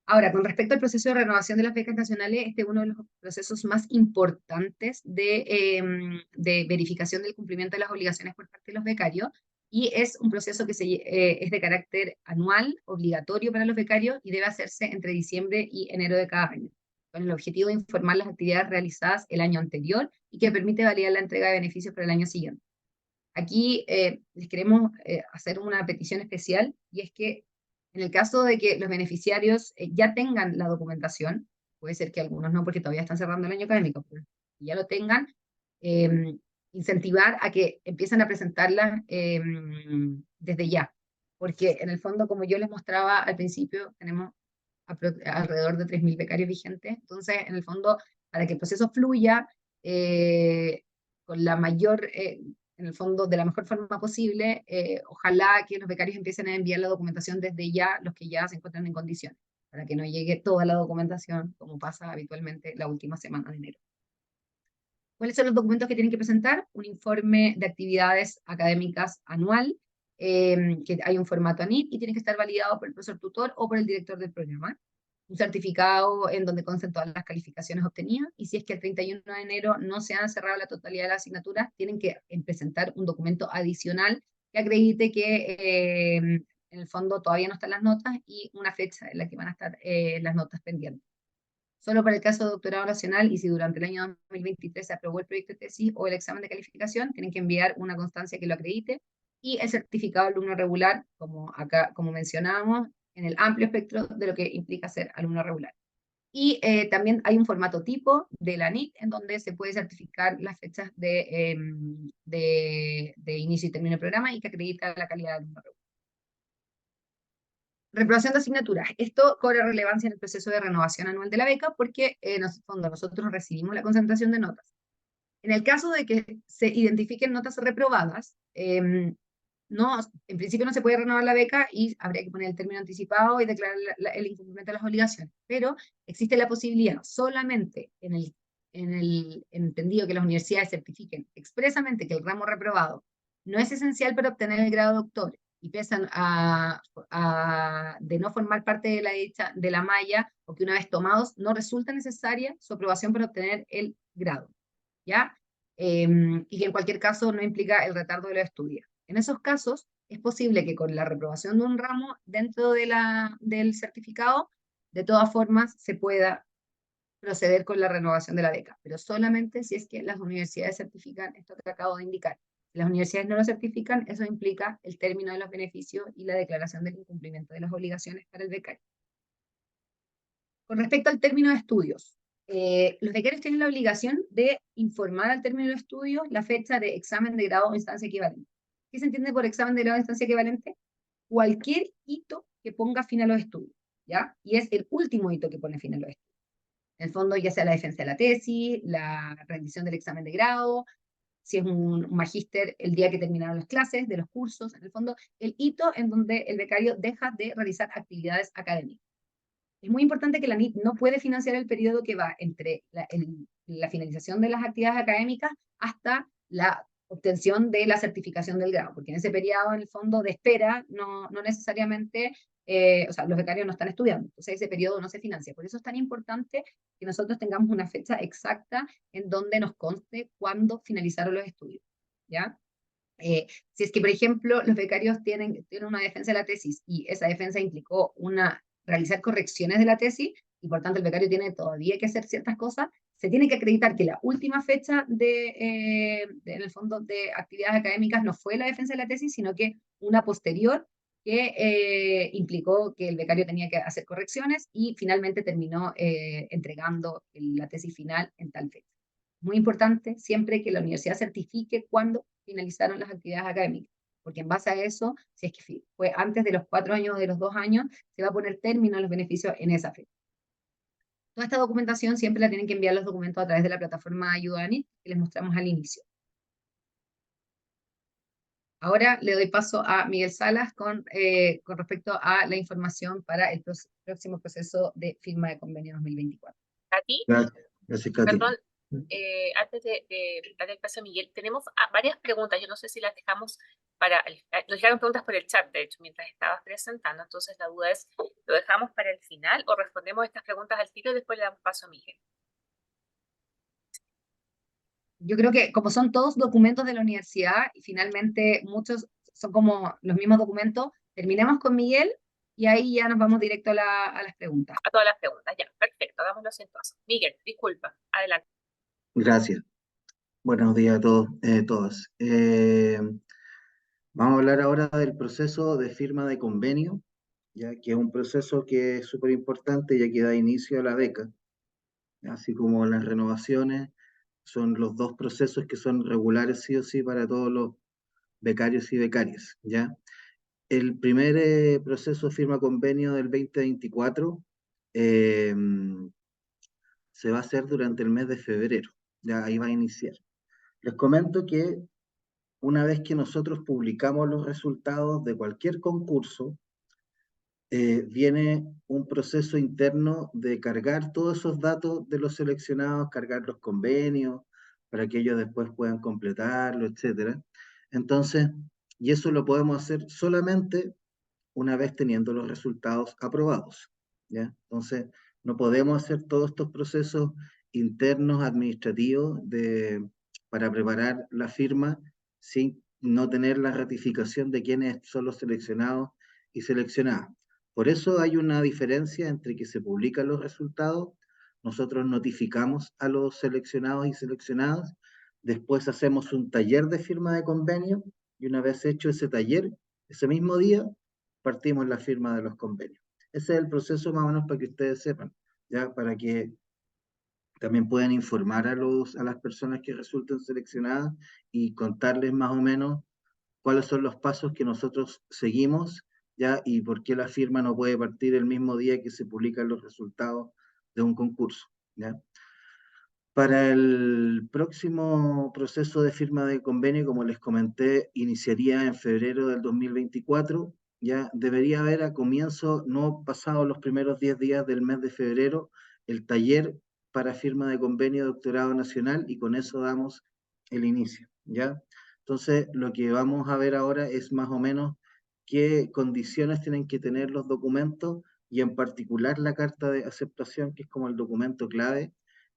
Ahora, con respecto al proceso de renovación de las becas nacionales, este es uno de los procesos más importantes de verificación del cumplimiento de las obligaciones por parte de los becarios, y es un proceso que es de carácter anual, obligatorio para los becarios, y debe hacerse entre diciembre y enero de cada año, con el objetivo de informar las actividades realizadas el año anterior y que permite validar la entrega de beneficios para el año siguiente. Aquí les queremos hacer una petición especial, y es que en el caso de que los beneficiarios ya tengan la documentación, puede ser que algunos no porque todavía están cerrando el año académico, pero ya lo tengan, eh, incentivar a que empiecen a presentarla desde ya. Porque en el fondo, como yo les mostraba al principio, tenemos alrededor de 3.000 becarios vigentes. Entonces, en el fondo, para que el proceso fluya con la mayor, en el fondo, de la mejor forma posible, ojalá que los becarios empiecen a enviar la documentación desde ya, los que ya se encuentran en condiciones, para que no llegue toda la documentación, como pasa habitualmente la última semana de enero. ¿Cuáles son los documentos que tienen que presentar? Un informe de actividades académicas anual, que hay un formato ANIT y tiene que estar validado por el profesor tutor o por el director del programa. Un certificado en donde consten todas las calificaciones obtenidas, y si es que el 31 de enero no se han cerrado la totalidad de las asignaturas, tienen que presentar un documento adicional que acredite que en el fondo todavía no están las notas y una fecha en la que van a estar las notas pendientes. Solo para el caso de doctorado nacional, y si durante el año 2023 se aprobó el proyecto de tesis o el examen de calificación, tienen que enviar una constancia que lo acredite, y el certificado de alumno regular, como acá, como mencionábamos, en el amplio espectro de lo que implica ser alumno regular. Y también hay un formato tipo de la NIC en donde se puede certificar las fechas de inicio y término del programa y que acredita la calidad de alumno regular. Reprobación de asignaturas. Esto cobra relevancia en el proceso de renovación anual de la beca porque en el fondo nosotros recibimos la concentración de notas. En el caso de que se identifiquen notas reprobadas, no, en principio no se puede renovar la beca y habría que poner el término anticipado y declarar el incumplimiento de las obligaciones. Pero existe la posibilidad solamente en el entendido que las universidades certifiquen expresamente que el ramo reprobado no es esencial para obtener el grado de doctor y pesan de no formar parte de la malla, o que una vez tomados no resulta necesaria su aprobación para obtener el grado, ¿ya? Y que en cualquier caso no implica el retardo de los estudios. En esos casos, es posible que con la reprobación de un ramo dentro del certificado, de todas formas, se pueda proceder con la renovación de la beca, pero solamente si es que las universidades certifican esto que acabo de indicar. Si las universidades no lo certifican, eso implica el término de los beneficios y la declaración del incumplimiento de las obligaciones para el becario. Con respecto al término de estudios, los becarios tienen la obligación de informar al término de estudios la fecha de examen de grado o instancia equivalente. ¿Qué se entiende por examen de grado o instancia equivalente? Cualquier hito que ponga fin a los estudios, ¿ya? Y es el último hito que pone fin a los estudios. En el fondo, ya sea la defensa de la tesis, la rendición del examen de grado, si es un magíster, el día que terminaron las clases, de los cursos, en el fondo, el hito en donde el becario deja de realizar actividades académicas. Es muy importante que la NIT no puede financiar el periodo que va entre la finalización de las actividades académicas hasta la obtención de la certificación del grado, porque en ese periodo, en el fondo de espera, no necesariamente, o sea, los becarios no están estudiando, entonces ese periodo no se financia. Por eso es tan importante que nosotros tengamos una fecha exacta en donde nos conste cuándo finalizaron los estudios, ¿ya? Si es que, por ejemplo, los becarios tienen una defensa de la tesis y esa defensa implicó realizar correcciones de la tesis y por tanto el becario tiene todavía que hacer ciertas cosas, se tiene que acreditar que la última fecha en el fondo de actividades académicas no fue la defensa de la tesis, sino que una posterior que implicó que el becario tenía que hacer correcciones y finalmente terminó entregando la tesis final en tal fecha. Muy importante siempre que la universidad certifique cuándo finalizaron las actividades académicas, porque en base a eso, si es que fue antes de los 4 años o de los 2 años, se va a poner término a los beneficios en esa fecha. Toda esta documentación siempre la tienen que enviar los documentos a través de la plataforma Ayudanit que les mostramos al inicio. Ahora le doy paso a Miguel Salas con respecto a la información para el próximo proceso de firma de convenio 2024. A ti, Gracias, gracias, Katy. perdón, antes de dar el paso a Miguel, tenemos varias preguntas. Yo no sé si las dejamos nos llegaron preguntas por el chat, de hecho, mientras estabas presentando. Entonces, la duda es, ¿lo dejamos para el final o respondemos estas preguntas al tiro y después le damos paso a Miguel? Yo creo que como son todos documentos de la universidad y finalmente muchos son como los mismos documentos, terminemos con Miguel y ahí ya nos vamos directo a las preguntas. A todas las preguntas, ya, perfecto, hagámoslo así entonces. Miguel, disculpa, adelante. Gracias. Buenos días a todos, todas. Vamos a hablar ahora del proceso de firma de convenio, ya que es un proceso que es súper importante ya que da inicio a la beca, así como las renovaciones, son los dos procesos que son regulares sí o sí para todos los becarios y becarias, ¿ya? El primer proceso de firma convenio del 2024 eh, se va a hacer durante el mes de febrero, ya ahí va a iniciar. Les comento que una vez que nosotros publicamos los resultados de cualquier concurso, viene un proceso interno de cargar todos esos datos de los seleccionados, cargar los convenios, para que ellos después puedan completarlo, etcétera. Entonces, y eso lo podemos hacer solamente una vez teniendo los resultados aprobados, ¿ya? Entonces, no podemos hacer todos estos procesos internos administrativos para preparar la firma sin no tener la ratificación de quiénes son los seleccionados y seleccionadas. Por eso hay una diferencia entre que se publican los resultados, nosotros notificamos a los seleccionados y seleccionadas, después hacemos un taller de firma de convenio y una vez hecho ese taller, ese mismo día, partimos la firma de los convenios. Ese es el proceso más o menos para que ustedes sepan, ya para que también puedan informar a las personas que resulten seleccionadas y contarles más o menos cuáles son los pasos que nosotros seguimos, ya, y por qué la firma no puede partir el mismo día que se publican los resultados de un concurso, ya. Para el próximo proceso de firma de convenio, como les comenté, iniciaría en febrero del 2024. Ya debería haber a comienzo, no pasados los primeros 10 días del mes de febrero, el taller para firma de convenio de doctorado nacional y con eso damos el inicio, ¿ya? Entonces, lo que vamos a ver ahora es más o menos qué condiciones tienen que tener los documentos y en particular la carta de aceptación, que es como el documento clave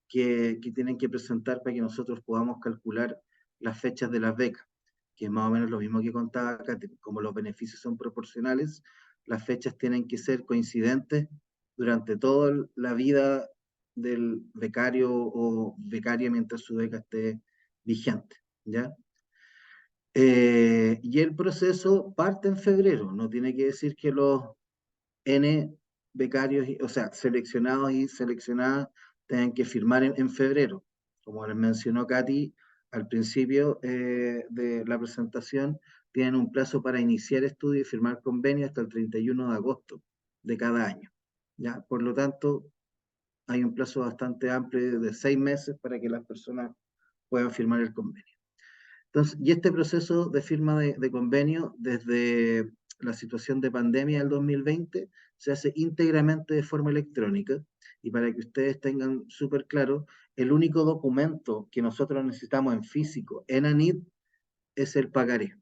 que tienen que presentar para que nosotros podamos calcular las fechas de las becas, que es más o menos lo mismo que contaba acá, como los beneficios son proporcionales, las fechas tienen que ser coincidentes durante toda la vida del becario o becaria mientras su beca esté vigente, ¿ya? Y el proceso parte en febrero, no tiene que decir que los N becarios, o sea, seleccionados y seleccionadas tengan que firmar en febrero. Como les mencionó Katy al principio de la presentación, tienen un plazo para iniciar estudio y firmar convenio hasta el 31 de agosto de cada año. ¿Ya? Por lo tanto, hay un plazo bastante amplio de 6 meses para que las personas puedan firmar el convenio. Entonces, y este proceso de firma de convenio desde la situación de pandemia del 2020 se hace íntegramente de forma electrónica, y para que ustedes tengan súper claro, el único documento que nosotros necesitamos en físico en ANID es el pagaré.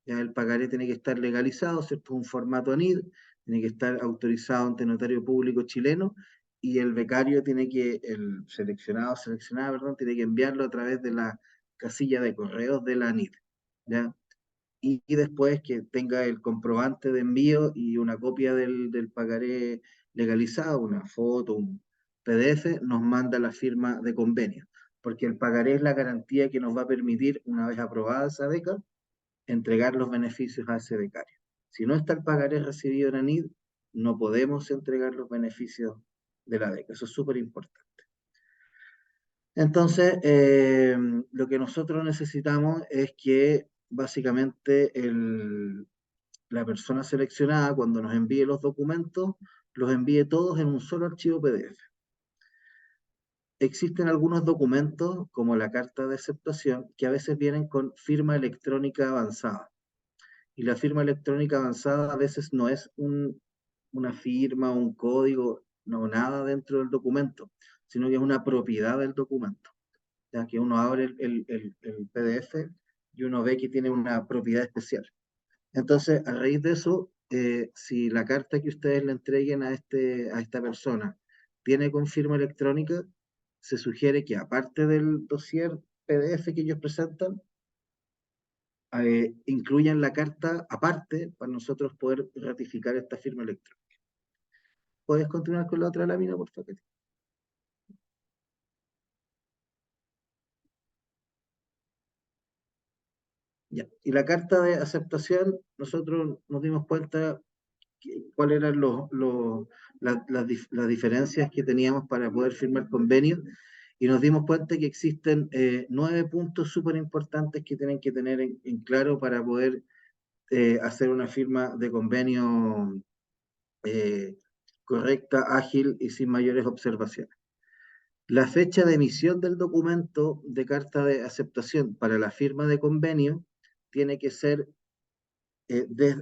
Ya el pagaré tiene que estar legalizado, ¿cierto? Un formato ANID, tiene que estar autorizado ante notario público chileno, y el becario tiene que, el seleccionada, perdón, tiene que enviarlo a través de la casilla de correos de la ANID, ¿ya? Y después que tenga el comprobante de envío y una copia del pagaré legalizado, una foto, un PDF, nos manda la firma de convenio, porque el pagaré es la garantía que nos va a permitir, una vez aprobada esa beca, entregar los beneficios a ese becario. Si no está el pagaré recibido en ANID, no podemos entregar los beneficios de la beca. Eso es súper importante. Entonces, lo que nosotros necesitamos es que básicamente la persona seleccionada, cuando nos envíe los documentos, los envíe todos en un solo archivo PDF. Existen algunos documentos, como la carta de aceptación, que a veces vienen con firma electrónica avanzada. Y la firma electrónica avanzada a veces no es una firma, un código, no, nada dentro del documento, sino que es una propiedad del documento. Ya que uno abre el PDF y uno ve que tiene una propiedad especial. Entonces, a raíz de eso, si la carta que ustedes le entreguen a esta persona tiene con firma electrónica, se sugiere que aparte del dossier PDF que ellos presentan, incluyan la carta aparte para nosotros poder ratificar esta firma electrónica. ¿Puedes continuar con la otra lámina, por favor? Ya. Y la carta de aceptación, nosotros nos dimos cuenta cuáles eran las diferencias que teníamos para poder firmar convenios, y nos dimos cuenta que existen 9 puntos súper importantes que tienen que tener en claro para poder hacer una firma de convenio eh, correcta, ágil y sin mayores observaciones. La fecha de emisión del documento de carta de aceptación para la firma de convenio tiene que ser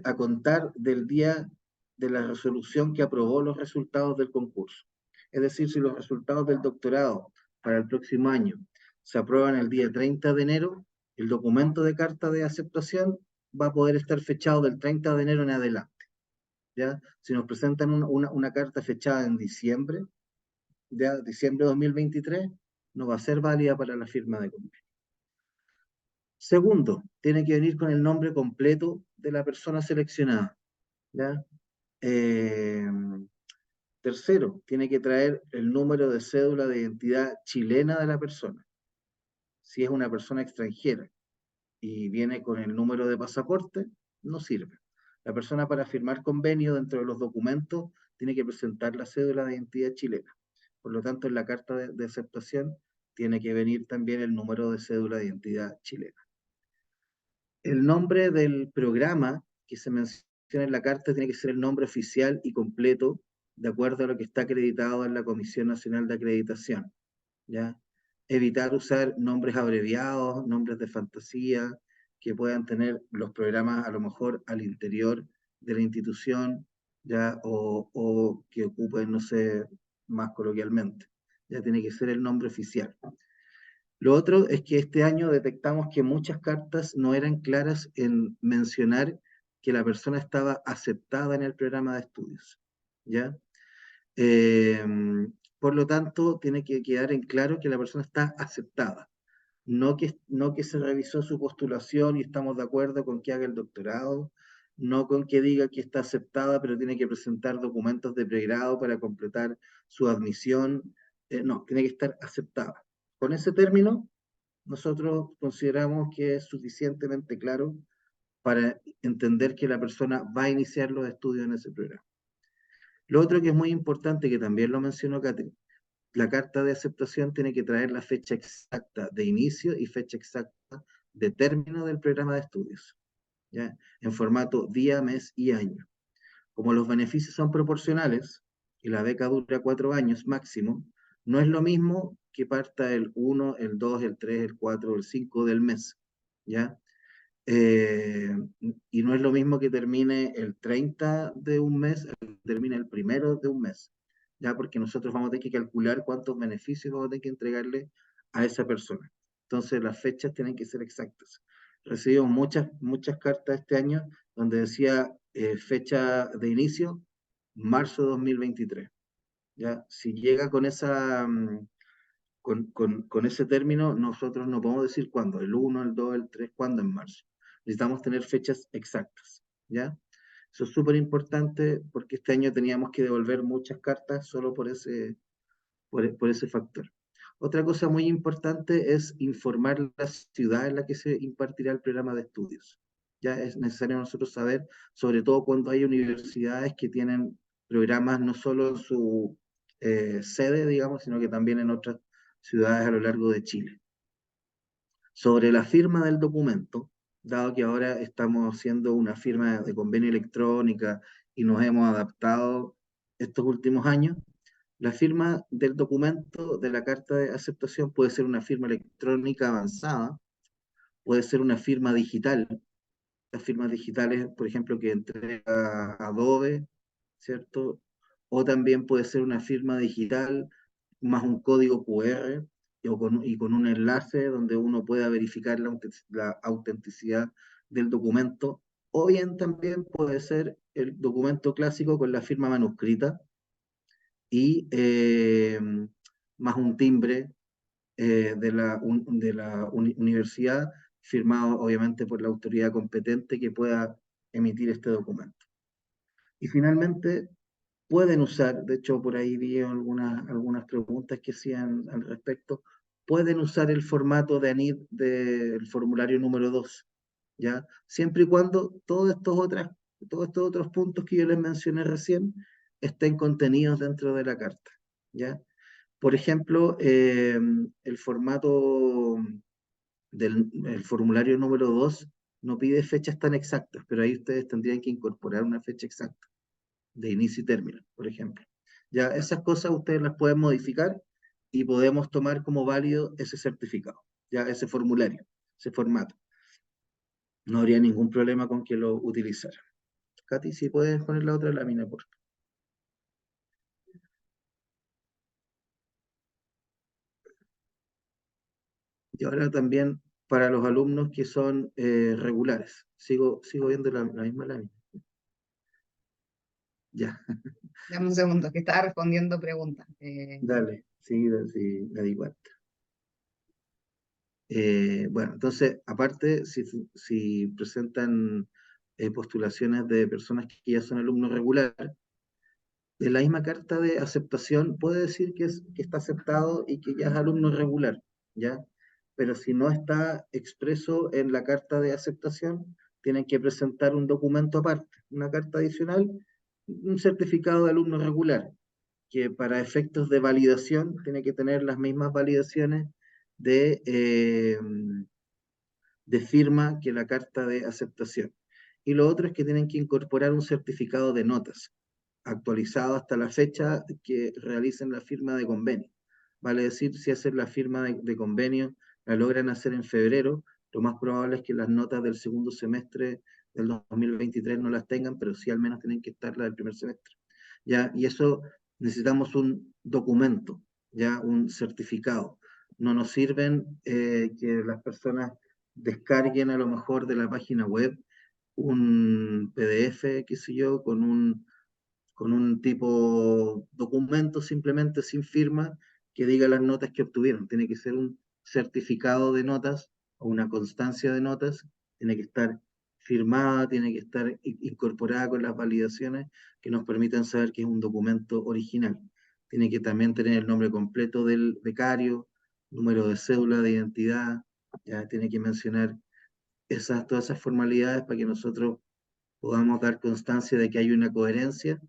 a contar del día de la resolución que aprobó los resultados del concurso. Es decir, si los resultados del doctorado para el próximo año se aprueban el día 30 de enero, el documento de carta de aceptación va a poder estar fechado del 30 de enero en adelante. ¿Ya? Si nos presentan una carta fechada en diciembre, de diciembre de 2023, no va a ser válida para la firma de convenio. Segundo, tiene que venir con el nombre completo de la persona seleccionada, ¿ya? Eh, Tercero, tiene que traer el número de cédula de identidad chilena de la persona. Si es una persona extranjera y viene con el número de pasaporte, no sirve. La persona, para firmar convenio, dentro de los documentos, tiene que presentar la cédula de identidad chilena. Por lo tanto, en la carta de aceptación tiene que venir también el número de cédula de identidad chilena. El nombre del programa que se menciona en la carta tiene que ser el nombre oficial y completo, de acuerdo a lo que está acreditado en la Comisión Nacional de Acreditación, ¿ya? Evitar usar nombres abreviados, nombres de fantasía, que puedan tener los programas a lo mejor al interior de la institución, ¿ya? O que ocupen, no sé, más coloquialmente. Ya tiene que ser el nombre oficial. Lo otro es que este año detectamos que muchas cartas no eran claras en mencionar que la persona estaba aceptada en el programa de estudios, ¿ya? Eh, por lo tanto, tiene que quedar en claro que la persona está aceptada, no que se revisó su postulación y estamos de acuerdo con que haga el doctorado, no con que diga que está aceptada, pero tiene que presentar documentos de pregrado para completar su admisión. No, tiene que estar aceptada. Con ese término, nosotros consideramos que es suficientemente claro para entender que la persona va a iniciar los estudios en ese programa. Lo otro que es muy importante, que también lo mencionó Catherine, la carta de aceptación tiene que traer la fecha exacta de inicio y fecha exacta de término del programa de estudios, ¿ya? En formato día, mes y año. Como los beneficios son proporcionales y la beca dura 4 años máximo, No es lo mismo que parta el 1, el 2, el 3, el 4, el 5 del mes, ¿ya? Eh, y no es lo mismo que termine el 30 de un mes, que termine el primero de un mes, ¿ya? Porque nosotros vamos a tener que calcular cuántos beneficios vamos a tener que entregarle a esa persona. Entonces las fechas tienen que ser exactas. Recibimos muchas cartas este año donde decía fecha de inicio, marzo de 2023, ¿ya? Si llega con con ese término, nosotros no podemos decir cuándo, el 1, el 2, el 3, cuándo en marzo. Necesitamos tener fechas exactas, ¿ya? Eso es súper importante porque este año teníamos que devolver muchas cartas solo por ese factor. Otra cosa muy importante es informar la ciudad en la que se impartirá el programa de estudios. Ya es necesario nosotros saber, sobre todo cuando hay universidades que tienen programas no solo en su sede, digamos, sino que también en otras ciudades a lo largo de Chile. Sobre la firma del documento, dado que ahora estamos haciendo una firma de convenio electrónica y nos hemos adaptado estos últimos años, la firma del documento de la carta de aceptación puede ser una firma electrónica avanzada, puede ser una firma digital. Las firmas digitales, por ejemplo, que entrega Adobe, ¿cierto? O también puede ser una firma digital más un código QR y con un enlace donde uno pueda verificar la autenticidad del documento. O bien también puede ser el documento clásico con la firma manuscrita y más un timbre de la universidad, firmado obviamente por la autoridad competente que pueda emitir este documento. Y finalmente, pueden usar, de hecho por ahí vi algunas preguntas que hacían al respecto, pueden usar el formato de ANID del formulario número 2, ¿ya? Siempre y cuando todos estos otros puntos que yo les mencioné recién estén contenidos dentro de la carta, ¿ya? Por ejemplo, el formato del formulario número 2 no pide fechas tan exactas, pero ahí ustedes tendrían que incorporar una fecha exacta de inicio y término, por ejemplo. Ya esas cosas ustedes las pueden modificar y podemos tomar como válido ese certificado, ya ese formulario, ese formato. No habría ningún problema con que lo utilizaran. Katy, si puedes poner la otra lámina, por favor. Y ahora también para los alumnos que son regulares. Sigo viendo la misma lámina. Ya, Dame un segundo, que estaba respondiendo preguntas. dale, sí, sí, la di cuenta. Bueno, entonces, aparte, si presentan postulaciones de personas que ya son alumnos regulares, de la misma carta de aceptación puede decir que está aceptado y que ya es alumno regular, ¿ya? Pero si no está expreso en la carta de aceptación, tienen que presentar un documento aparte, una carta adicional, un certificado de alumno regular, que para efectos de validación tiene que tener las mismas validaciones de, eh, de firma que la carta de aceptación. Y lo otro es que tienen que incorporar un certificado de notas, actualizado hasta la fecha que realicen la firma de convenio. Vale decir, si hacen la firma de convenio, la logran hacer en febrero, lo más probable es que las notas del segundo semestre del 2023 no las tengan, pero sí al menos tienen que estar las del primer semestre. ¿Ya? Y eso necesitamos un documento, ya un certificado. No nos sirven que las personas descarguen a lo mejor de la página web un PDF, qué sé yo, con un tipo documento simplemente sin firma que diga las notas que obtuvieron. Tiene que ser un certificado de notas o una constancia de notas, tiene que estar firmada, tiene que estar incorporada con las validaciones que nos permitan saber que es un documento original. Tiene que también tener el nombre completo del becario, número de cédula de identidad, ya tiene que mencionar todas esas formalidades para que nosotros podamos dar constancia de que hay una coherencia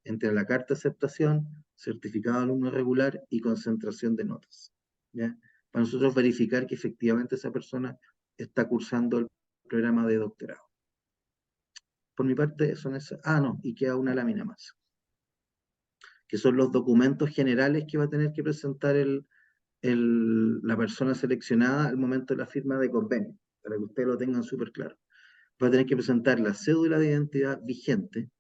entre la carta de aceptación, certificado de alumno regular y concentración de notas, ¿ya? Para nosotros verificar que efectivamente esa persona está cursando el programa de doctorado. Por mi parte, son esas. Ah, no, y queda una lámina más. que son los documentos generales que va a tener que presentar la persona seleccionada al momento de la firma de convenio, para que ustedes lo tengan súper claro. Va a tener que presentar la cédula de identidad vigente,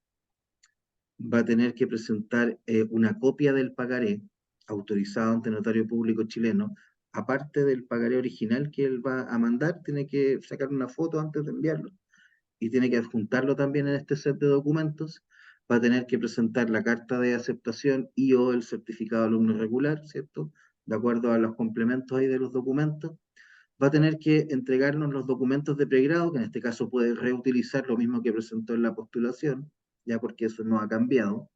va a tener que presentar una copia del pagaré autorizado ante notario público chileno, aparte del pagaré original que él va a mandar, tiene que sacar una foto antes de enviarlo y tiene que adjuntarlo también en este set de documentos. Va a tener que presentar la carta de aceptación y o el certificado de alumno regular, ¿cierto? De acuerdo a los complementos ahí de los documentos. Va a tener que entregarnos los documentos de pregrado, que en este caso puede reutilizar lo mismo que presentó en la postulación, ya porque eso no ha cambiado,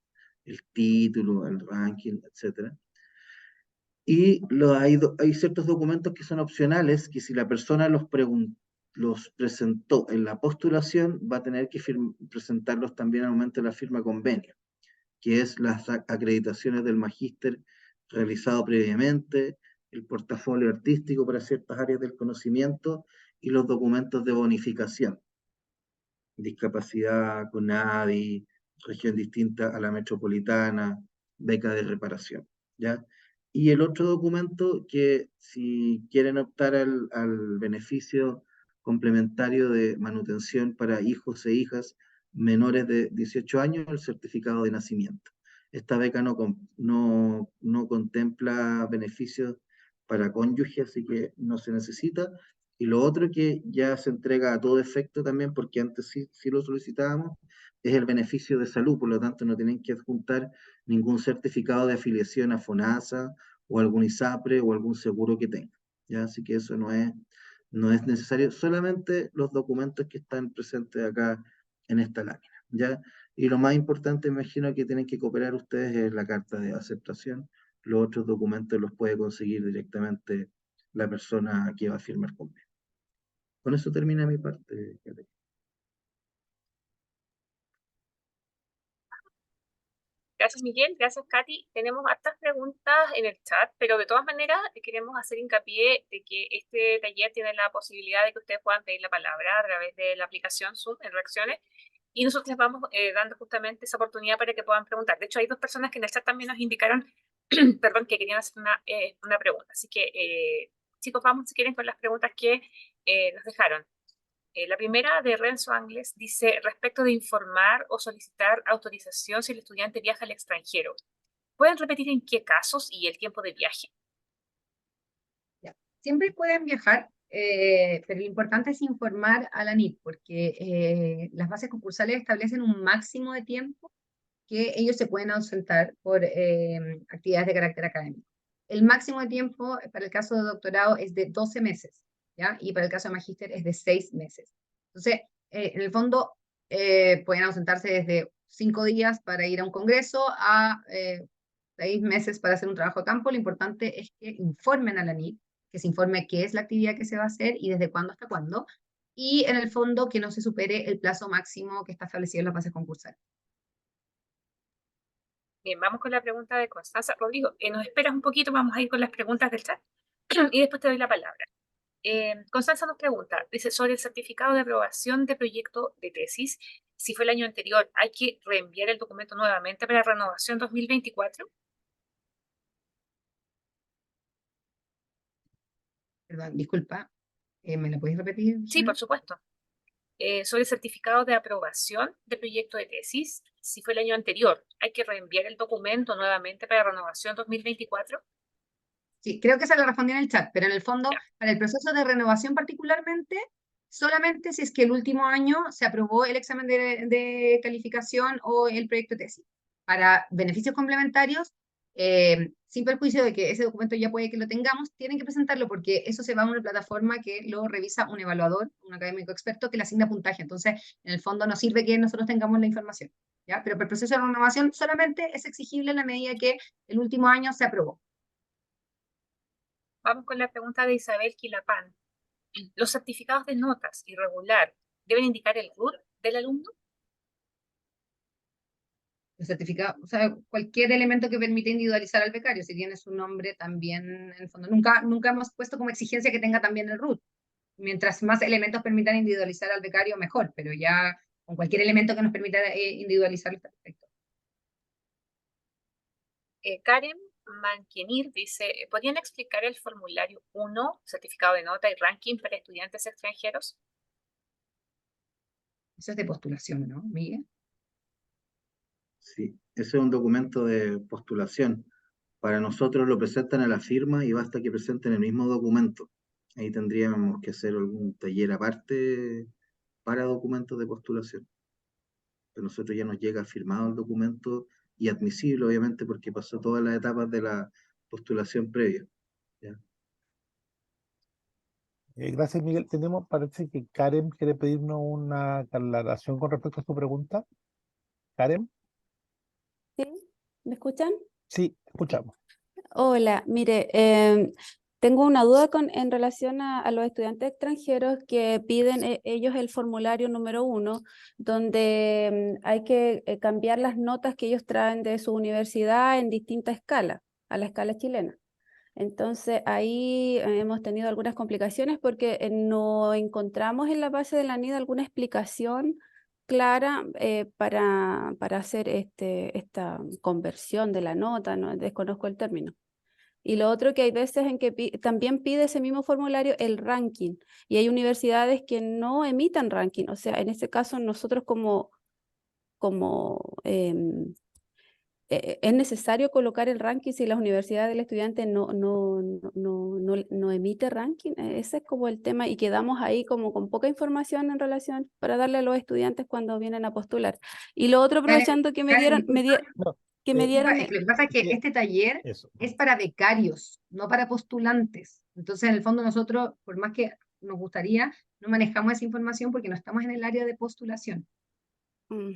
el título, el ranking, etcétera. Y hay ciertos documentos que son opcionales, que si la persona los presentó en la postulación, va a tener que presentarlos también al momento de la firma convenio, que es las acreditaciones del magíster realizado previamente, el portafolio artístico para ciertas áreas del conocimiento y los documentos de bonificación, discapacidad, CONADI, región distinta a la metropolitana, beca de reparación, ¿ya? Y el otro documento que si quieren optar al beneficio complementario de manutención para hijos e hijas menores de 18 años, el certificado de nacimiento. Esta beca no contempla beneficios para cónyuge, así que no se necesita. Y lo otro que ya se entrega a todo efecto también, porque antes sí lo solicitábamos, es el beneficio de salud, por lo tanto no tienen que adjuntar ningún certificado de afiliación a FONASA o algún ISAPRE o algún seguro que tenga, ¿ya? Así que eso no es necesario, solamente los documentos que están presentes acá en esta lámina, ¿ya? Y lo más importante, me imagino que tienen que cooperar ustedes es la carta de aceptación. Los otros documentos los puede conseguir directamente la persona que va a firmar conmigo. Con eso termina mi parte, Kate. Gracias, Miguel. Gracias, Katy. Tenemos hartas preguntas en el chat, pero de todas maneras queremos hacer hincapié de que este taller tiene la posibilidad de que ustedes puedan pedir la palabra a través de la aplicación Zoom en reacciones y nosotros les vamos dando justamente esa oportunidad para que puedan preguntar. De hecho, hay dos personas que en el chat también nos indicaron, perdón, que querían hacer una pregunta. Así que, chicos, vamos si quieren con las preguntas que nos dejaron. La primera de Renzo Angles dice, respecto de informar o solicitar autorización si el estudiante viaja al extranjero, ¿pueden repetir en qué casos y el tiempo de viaje? Siempre pueden viajar, pero lo importante es informar a la NIT, porque las bases concursales establecen un máximo de tiempo que ellos se pueden ausentar por actividades de carácter académico. El máximo de tiempo para el caso de doctorado es de 12 meses, ¿ya? Y para el caso de magíster es de 6 meses. Entonces, en el fondo, pueden ausentarse desde 5 días para ir a un congreso a 6 meses para hacer un trabajo de campo. Lo importante es que informen a la NIT, que se informe qué es la actividad que se va a hacer y desde cuándo hasta cuándo, y en el fondo que no se supere el plazo máximo que está establecido en las bases concursales. Bien, vamos con la pregunta de Constanza. Rodrigo, nos esperas un poquito, vamos a ir con las preguntas del chat y después te doy la palabra. Constanza nos pregunta, dice, sobre el certificado de aprobación de proyecto de tesis, si fue el año anterior, ¿hay que reenviar el documento nuevamente para renovación 2024? Perdón, disculpa, ¿me la puedes repetir? Sí, por supuesto. Sobre el certificado de aprobación de proyecto de tesis, si fue el año anterior, ¿hay que reenviar el documento nuevamente para renovación 2024? Sí, creo que se lo respondí en el chat, pero en el fondo, Ya. para el proceso de renovación particularmente, solamente si es que el último año se aprobó el examen de calificación o el proyecto de tesis. Para beneficios complementarios, sin perjuicio de que ese documento ya puede que lo tengamos, tienen que presentarlo porque eso se va a una plataforma que lo revisa un evaluador, un académico experto que le asigna puntaje. Entonces, en el fondo no sirve que nosotros tengamos la información, ¿ya? Pero para el proceso de renovación solamente es exigible en la medida que el último año se aprobó. Vamos con la pregunta de Isabel Quilapán. ¿Los certificados de notas irregular deben indicar el RUT del alumno? El certificado, o sea, cualquier elemento que permita individualizar al becario, si tiene su nombre también, en el fondo, nunca hemos puesto como exigencia que tenga también el RUT. Mientras más elementos permitan individualizar al becario, mejor, pero ya con cualquier elemento que nos permita individualizar está perfecto. Karen Manquinir dice, ¿podrían explicar el formulario 1, certificado de nota y ranking para estudiantes extranjeros? Eso es de postulación, ¿no, Miguel? Sí, ese es un documento de postulación. Para nosotros lo presentan a la firma y basta que presenten el mismo documento. Ahí tendríamos que hacer algún taller aparte para documentos de postulación. A nosotros ya nos llega firmado el documento y admisible, obviamente, porque pasó todas las etapas de la postulación previa. ¿Ya? Gracias, Miguel. Parece que Karen quiere pedirnos una aclaración con respecto a su pregunta. Karen, ¿Sí? ¿Me escuchan? sí, escuchamos. Hola, mire, tengo una duda en relación a los estudiantes extranjeros que piden ellos el formulario número 1, donde hay que cambiar las notas que ellos traen de su universidad en distinta escala, a la escala chilena. Entonces ahí hemos tenido algunas complicaciones porque no encontramos en la base de la NID alguna explicación clara para hacer esta conversión de la nota, no desconozco el término. Y lo otro que hay veces en que también pide ese mismo formulario el ranking, y hay universidades que no emitan ranking, o sea, en este caso nosotros como es necesario colocar el ranking si la universidad del estudiante no emite ranking. Ese es como el tema, y quedamos ahí como con poca información en relación para darle a los estudiantes cuando vienen a postular. Y lo otro, aprovechando que me Karen, dieron, No, que me disculpa, dieron lo que pasa es que que- este taller eso. es para becarios, no para postulantes. Entonces, en el fondo, nosotros, por más que nos gustaría, no manejamos esa información porque no estamos en el área de postulación. mm,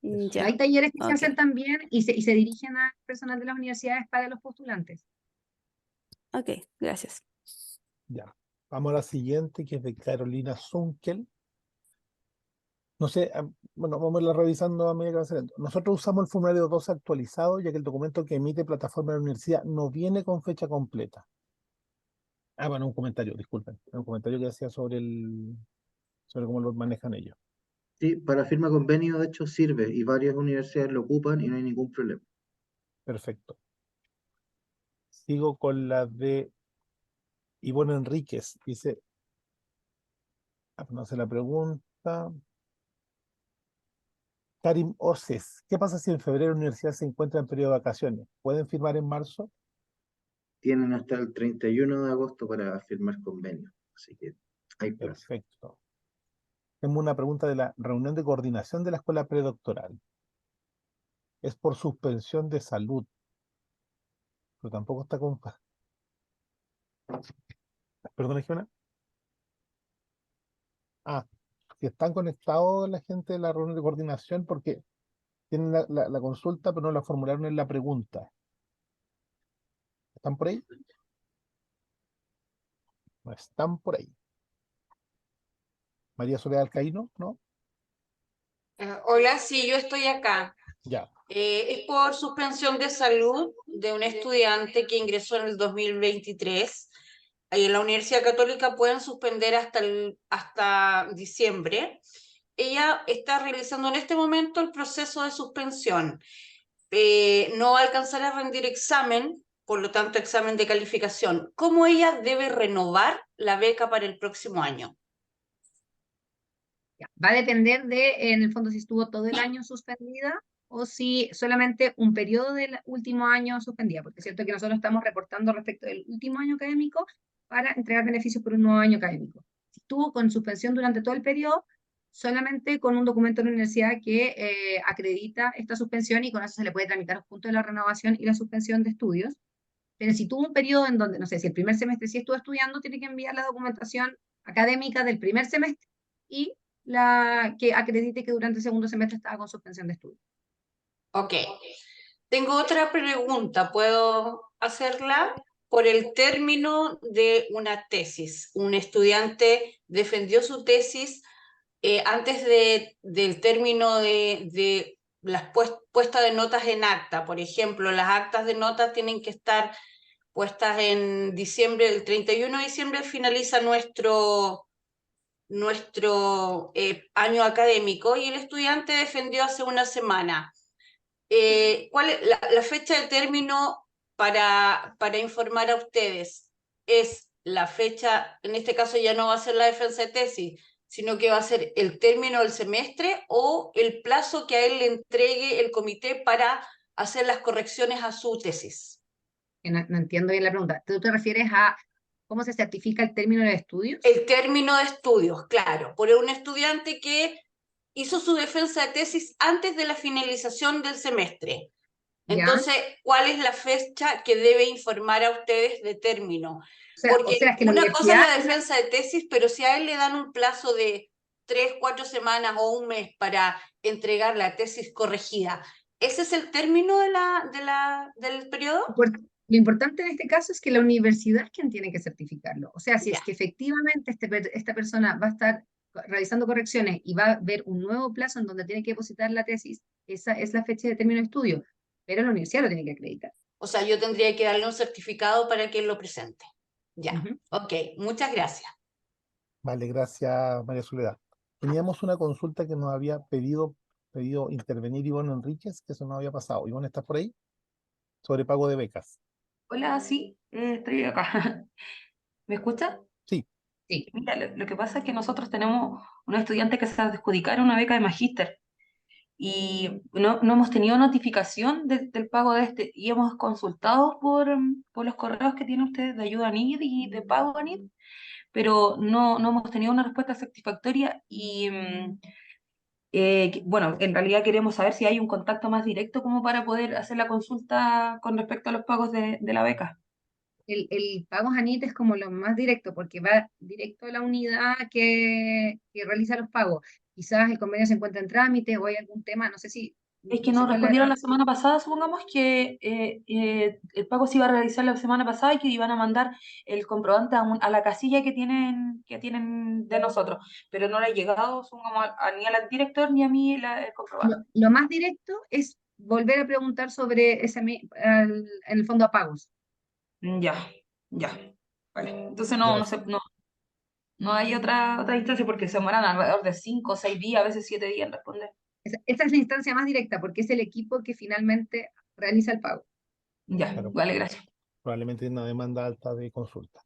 Eso. ya, Hay talleres que se ok, hacen también y se dirigen al personal de las universidades para los postulantes. ok, gracias. Ya. Vamos a la siguiente, que es de Carolina Zunkel. No sé, bueno, vamos a irla revisando a medida que va saliendo. Nosotros usamos el formulario 2 actualizado, ya que el documento que emite plataforma de la universidad no viene con fecha completa. Bueno, un comentario, disculpen. Un comentario que hacía sobre cómo lo manejan ellos. Sí, para firma convenio, de hecho, sirve y varias universidades lo ocupan y no hay ningún problema. Perfecto. Sigo con la de Ivonne Enríquez. Dice, no hace la pregunta. Karim Oces, ¿qué pasa si en febrero la universidad se encuentra en periodo de vacaciones? ¿Pueden firmar en marzo? Tienen hasta el 31 de agosto para firmar convenio, así que hay plazo. Perfecto. Tengo una pregunta de la reunión de coordinación de la escuela predoctoral. Es por suspensión de salud, pero tampoco está con... Perdón, Jimena. Si están conectados la gente de la reunión de coordinación porque tienen la consulta, pero no la formularon en la pregunta. ¿Están por ahí? No están por ahí. María Soledad Alcaíno, ¿no? Hola, sí, yo estoy acá. Ya. Es por suspensión de salud de un estudiante que ingresó en el 2023. En la Universidad Católica pueden suspender hasta diciembre. Ella está realizando en este momento el proceso de suspensión. No va a alcanzar a rendir examen, por lo tanto, examen de calificación. ¿Cómo ella debe renovar la beca para el próximo año? Ya, va a depender de, en el fondo, si estuvo todo el año suspendida o si solamente un periodo del último año suspendida, porque es cierto que nosotros estamos reportando respecto del último año académico para entregar beneficios por un nuevo año académico. Si estuvo con suspensión durante todo el periodo, solamente con un documento de la universidad que acredita esta suspensión y con eso se le puede tramitar junto de la renovación y la suspensión de estudios. Pero si tuvo un periodo en donde, no sé, si el primer semestre sí estuvo estudiando, tiene que enviar la documentación académica del primer semestre y la que acredite que durante el segundo semestre estaba con suspensión de estudio. Ok. Tengo otra pregunta, ¿puedo hacerla? Por el término de una tesis. Un estudiante defendió su tesis antes del término de las puestas de notas en acta. Por ejemplo, las actas de notas tienen que estar puestas en diciembre, el 31 de diciembre finaliza nuestro año académico y el estudiante defendió hace una semana. ¿cuál es la fecha de término para informar a ustedes? ¿Es la fecha, en este caso ya no va a ser la defensa de tesis, sino que va a ser el término del semestre o el plazo que a él le entregue el comité para hacer las correcciones a su tesis? Que no entiendo bien la pregunta. ¿Tú te refieres a cómo se certifica el término de estudios? El término de estudios, claro, por un estudiante que hizo su defensa de tesis antes de la finalización del semestre. ¿Ya? Entonces, ¿cuál es la fecha que debe informar a ustedes de término? Porque es que la una cosa es universidad, la defensa de tesis, pero si a él le dan un plazo de 3, 4 semanas o un mes para entregar la tesis corregida, ¿ese es el término del periodo? lo importante en este caso es que la universidad es quien tiene que certificarlo. O sea, si Ya. es que efectivamente esta persona va a estar realizando correcciones y va a ver un nuevo plazo en donde tiene que depositar la tesis, esa es la fecha de término de estudio, pero la universidad lo tiene que acreditar. O sea, yo tendría que darle un certificado para que él lo presente. Ya, Ujú. ok, muchas gracias. Vale, gracias, María Soledad. Teníamos una consulta que nos había pedido intervenir Ivonne Enríquez, que eso no había pasado. Ivonne, ¿estás por ahí? Sobre pago de becas. Hola, sí, estoy acá. ¿Me escucha? Sí, Sí. Mira, lo que pasa es que nosotros tenemos unos estudiantes que se adjudicaron una beca de magíster y no hemos tenido notificación del pago de este y hemos consultado por los correos que tienen ustedes de ayuda NID y de pago NID, pero no hemos tenido una respuesta satisfactoria y bueno, en realidad queremos saber si hay un contacto más directo como para poder hacer la consulta con respecto a los pagos de la beca. El pago Janit es como lo más directo, porque va directo a la unidad que realiza los pagos. Quizás el convenio se encuentra en trámite o hay algún tema, no sé si, Es que no sé nos cuál respondieron la semana pasada, supongamos que el pago se iba a realizar la semana pasada y que iban a mandar el comprobante a la casilla que tienen de nosotros, pero no le ha llegado, supongamos, ni al director ni a mí el comprobante. lo más directo es volver a preguntar sobre en el fondo a pagos. Ya, ya. Vale. Entonces gracias. no hay otra instancia porque se demoran alrededor de 5 o 6 días, a veces 7 días en responder. Esa es la instancia más directa, porque es el equipo que finalmente realiza el pago. Ya, Claro, vale, gracias. probablemente una demanda alta de consulta.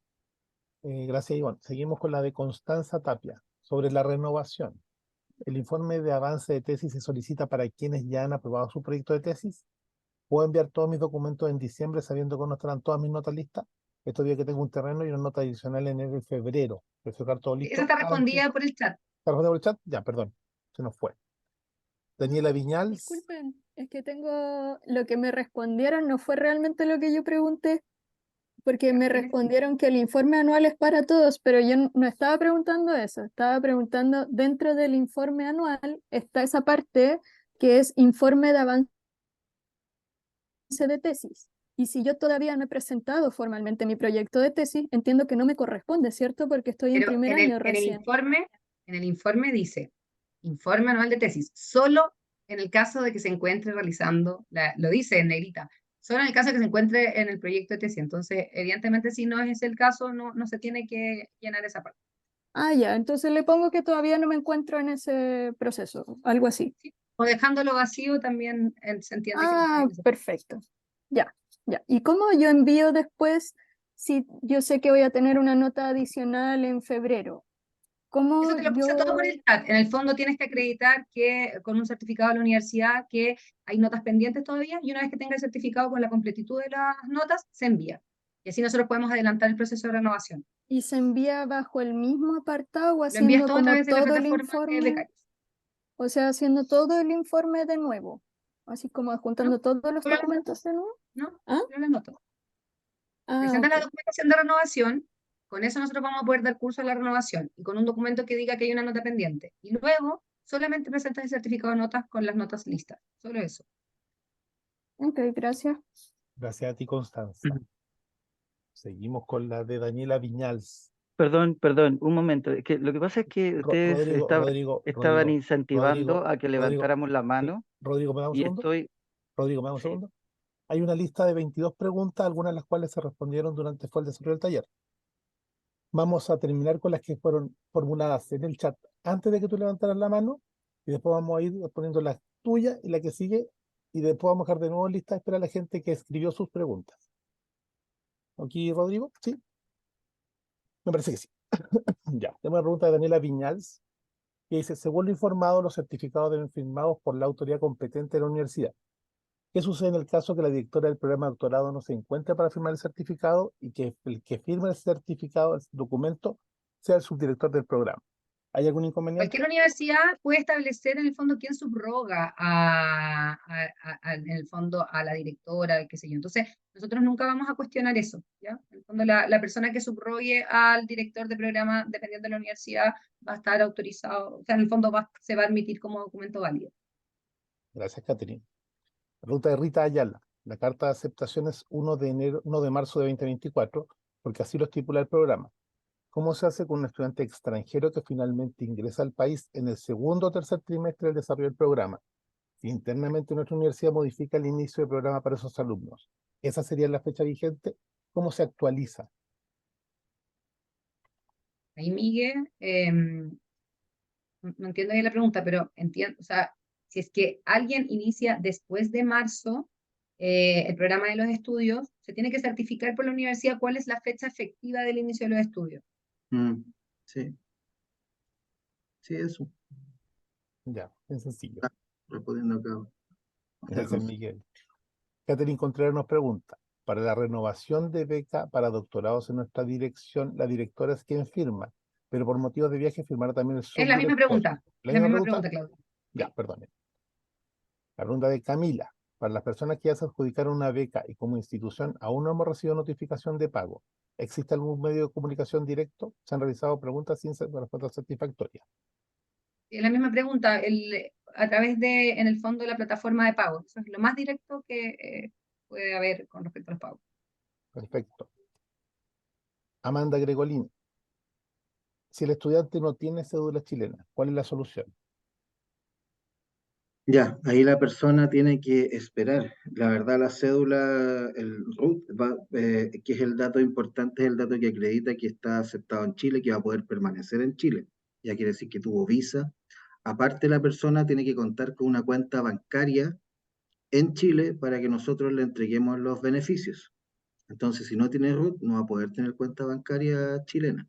Gracias, Ivonne. Seguimos con la de Constanza Tapia, sobre la renovación. ¿El informe de avance de tesis se solicita para quienes ya han aprobado su proyecto de tesis? ¿Puedo enviar todos mis documentos en diciembre sabiendo que no estarán todas mis notas listas? Estos días que tengo un terreno y una nota adicional en enero y febrero. Prefiero dejar todo Esa listo está antes. respondida por el chat. ¿Está respondido por el chat? Ya, perdón. Se nos fue. Daniela Ah, Viñals. disculpen, es que lo que me respondieron no fue realmente lo que yo pregunté, porque me respondieron que el informe anual es para todos, pero yo no estaba preguntando eso, estaba preguntando, dentro del informe anual está esa parte que es informe de avance de tesis. Y si yo todavía no he presentado formalmente mi proyecto de tesis, entiendo que no me corresponde, ¿cierto? Porque estoy en Pero primer año en recién. el informe dice, informe anual de tesis, solo en el caso de que se encuentre realizando, lo dice en negrita, solo en el caso de que se encuentre en el proyecto de tesis. Entonces, evidentemente, si no es el caso, no se tiene que llenar esa parte. Ah, ya, entonces le pongo que todavía no me encuentro en ese proceso, algo así. ¿Sí? O dejándolo vacío también se entiende que no está Ah, en ese. perfecto. Ya, ya. ¿Y cómo yo envío después si yo sé que voy a tener una nota adicional en febrero? ¿Cómo Eso te lo puse todo por yo...? el chat. En el fondo tienes que acreditar que con un certificado de la universidad que hay notas pendientes todavía y una vez que tenga el certificado con la completitud de las notas, se envía. Y así nosotros podemos adelantar el proceso de renovación. ¿Y se envía bajo el mismo apartado o Lo envías haciendo todo a como través de la todo el plataforma de informe? becarios. O sea, haciendo todo el informe de nuevo, así como ¿No? adjuntando todos los Solo las notas, documentos de nuevo. ¿no? ¿Ah? Solo las notas. Ah, Presentas la ok. documentación de renovación, con eso nosotros vamos a poder dar curso a la renovación y con un documento que diga que hay una nota pendiente. Y luego solamente presentas el certificado de notas con las notas listas. Solo eso. Ok, gracias. Gracias a ti, Constanza. Seguimos con la de Daniela Viñals. Perdón, un momento. Que lo que pasa es que ustedes estaban incentivando a que Rodrigo, levantáramos la sí, mano Rodrigo, ¿me da un y segundo? estoy, Rodrigo, ¿me da un sí, segundo? Hay una lista de 22 preguntas, algunas de las cuales se respondieron durante el desarrollo del taller. Vamos a terminar con las que fueron formuladas en el chat antes de que tú levantaras la mano y después vamos a ir poniendo la tuya y la que sigue y después vamos a dejar de nuevo en lista de espera a la gente que escribió sus preguntas. ¿Aquí, Rodrigo? ¿Sí? Me parece que sí. Ya, tengo una pregunta de Daniela Viñals, que dice, según lo informado, los certificados deben firmados por la autoridad competente de la universidad. ¿Qué sucede en el caso que la directora del programa de doctorado no se encuentre para firmar el certificado y que el que firme el certificado, el documento, sea el subdirector del programa? ¿Hay algún inconveniente? Cualquier universidad puede establecer en el fondo quién subroga en el fondo a la directora, qué sé yo. Entonces, nosotros nunca vamos a cuestionar eso, ¿ya? En el fondo, la persona que subrogue al director de programa, dependiendo de la universidad, va a estar autorizado, o sea, en el fondo se va a admitir como documento válido. Gracias, Catherine. Pregunta de Rita Ayala. La carta de aceptación es 1 de marzo de 2024, porque así lo estipula el programa. ¿Cómo se hace con un estudiante extranjero que finalmente ingresa al país en el segundo o tercer trimestre del desarrollo del programa? Si internamente nuestra universidad modifica el inicio del programa para esos alumnos, ¿esa sería la fecha vigente? ¿Cómo se actualiza? Ahí, Miguel, no entiendo bien la pregunta, pero entiendo, o sea, si es que alguien inicia después de marzo el programa de los estudios, se tiene que certificar por la universidad cuál es la fecha efectiva del inicio de los estudios. Sí, sí, eso. Ya, es sencillo. Respondiendo acá. Gracias, Miguel. Catherine Contreras nos pregunta, para la renovación de beca para doctorados en nuestra dirección, la directora es quien firma, pero por motivos de viaje firmará también el Es la misma subdirector. pregunta. ¿La La misma misma pregunta? pregunta, Claudia. Ya, perdón. La pregunta de Camila. Para las personas que ya se adjudicaron una beca y como institución aún no hemos recibido notificación de pago, ¿existe algún medio de comunicación directo? ¿Se han realizado preguntas sin respuesta satisfactoria? Es la misma pregunta, a través de, en el fondo, la plataforma de pago. Eso es lo más directo que puede haber con respecto a los pagos. Perfecto. Amanda Gregolín. Si el estudiante no tiene cédula chilena, ¿cuál es la solución? Ya, ahí la persona tiene que esperar. La verdad, la cédula, el RUT, que es el dato importante, es el dato que acredita que está aceptado en Chile, que va a poder permanecer en Chile. Ya quiere decir que tuvo visa. Aparte, la persona tiene que contar con una cuenta bancaria en Chile para que nosotros le entreguemos los beneficios. Entonces, si no tiene RUT, no va a poder tener cuenta bancaria chilena.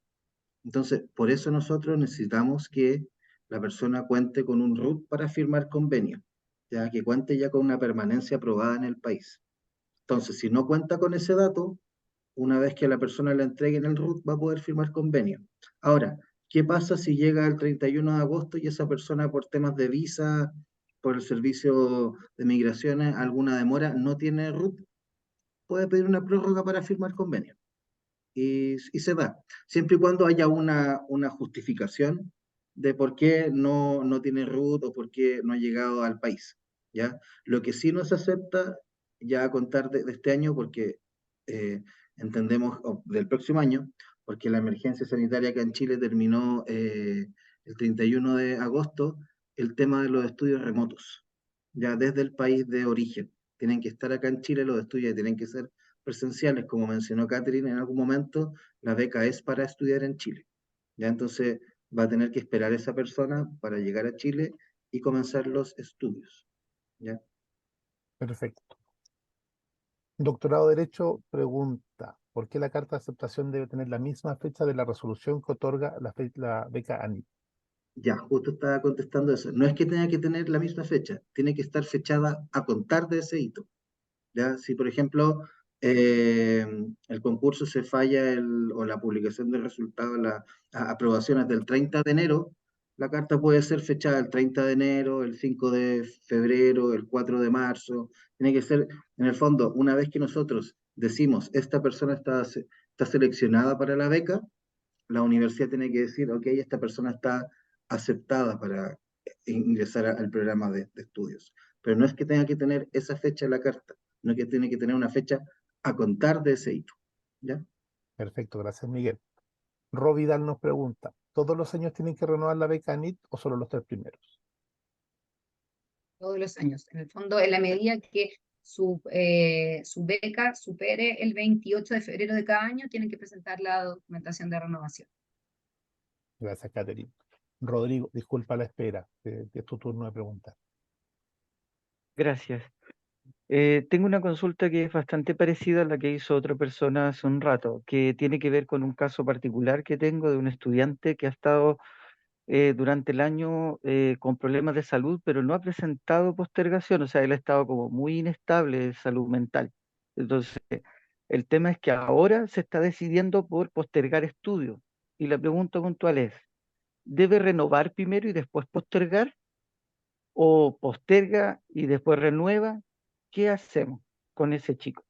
Entonces, por eso nosotros necesitamos que la persona cuente con un RUT para firmar convenio, ya que cuente ya con una permanencia aprobada en el país. Entonces, si no cuenta con ese dato, una vez que la persona le entreguen el RUT, va a poder firmar convenio. Ahora, ¿qué pasa si llega el 31 de agosto y esa persona por temas de visa, por el servicio de migraciones, alguna demora, no tiene RUT? Puede pedir una prórroga para firmar convenio y se da, siempre y cuando haya una justificación de por qué no tiene RUT o por qué no ha llegado al país, ¿ya? Lo que sí no se acepta, ya a contar de este año, porque entendemos, o del próximo año, porque la emergencia sanitaria acá en Chile terminó el 31 de agosto, el tema de los estudios remotos, ya desde el país de origen. Tienen que estar acá en Chile los estudios, tienen que ser presenciales, como mencionó Catherine en algún momento, la beca es para estudiar en Chile. Ya entonces va a tener que esperar esa persona para llegar a Chile y comenzar los estudios. ¿Ya? Perfecto. Doctorado de Derecho pregunta, ¿por qué la carta de aceptación debe tener la misma fecha de la resolución que otorga la beca ANI? Ya, justo estaba contestando eso. No es que tenga que tener la misma fecha, tiene que estar fechada a contar de ese hito. ¿Ya? Si, por ejemplo, el concurso se falla o la publicación de resultados, las aprobaciones del 30 de enero, la carta puede ser fechada el 30 de enero, el 5 de febrero, el 4 de marzo. Tiene que ser, en el fondo, una vez que nosotros decimos, esta persona está seleccionada para la beca, la universidad tiene que decir, ok, esta persona está aceptada para ingresar al programa de estudios. Pero no es que tenga que tener esa fecha en la carta, no es que tiene que tener una fecha a contar de ese hito. ¿Ya? Perfecto, gracias Miguel. Rovidal nos pregunta, ¿todos los años tienen que renovar la beca ANIT o solo los 3 primeros? Todos los años. En el fondo, en la medida que su beca supere el 28 de febrero de cada año, tienen que presentar la documentación de renovación. Gracias, Catherine. Rodrigo, disculpa la espera, es tu turno de preguntar. Gracias. Tengo una consulta que es bastante parecida a la que hizo otra persona hace un rato, que tiene que ver con un caso particular que tengo de un estudiante que ha estado durante el año con problemas de salud, pero no ha presentado postergación, o sea, él ha estado como muy inestable de salud mental. Entonces, el tema es que ahora se está decidiendo por postergar estudios. Y la pregunta puntual es, ¿debe renovar primero y después postergar? ¿O posterga y después renueva? ¿Qué hacemos con ese chico?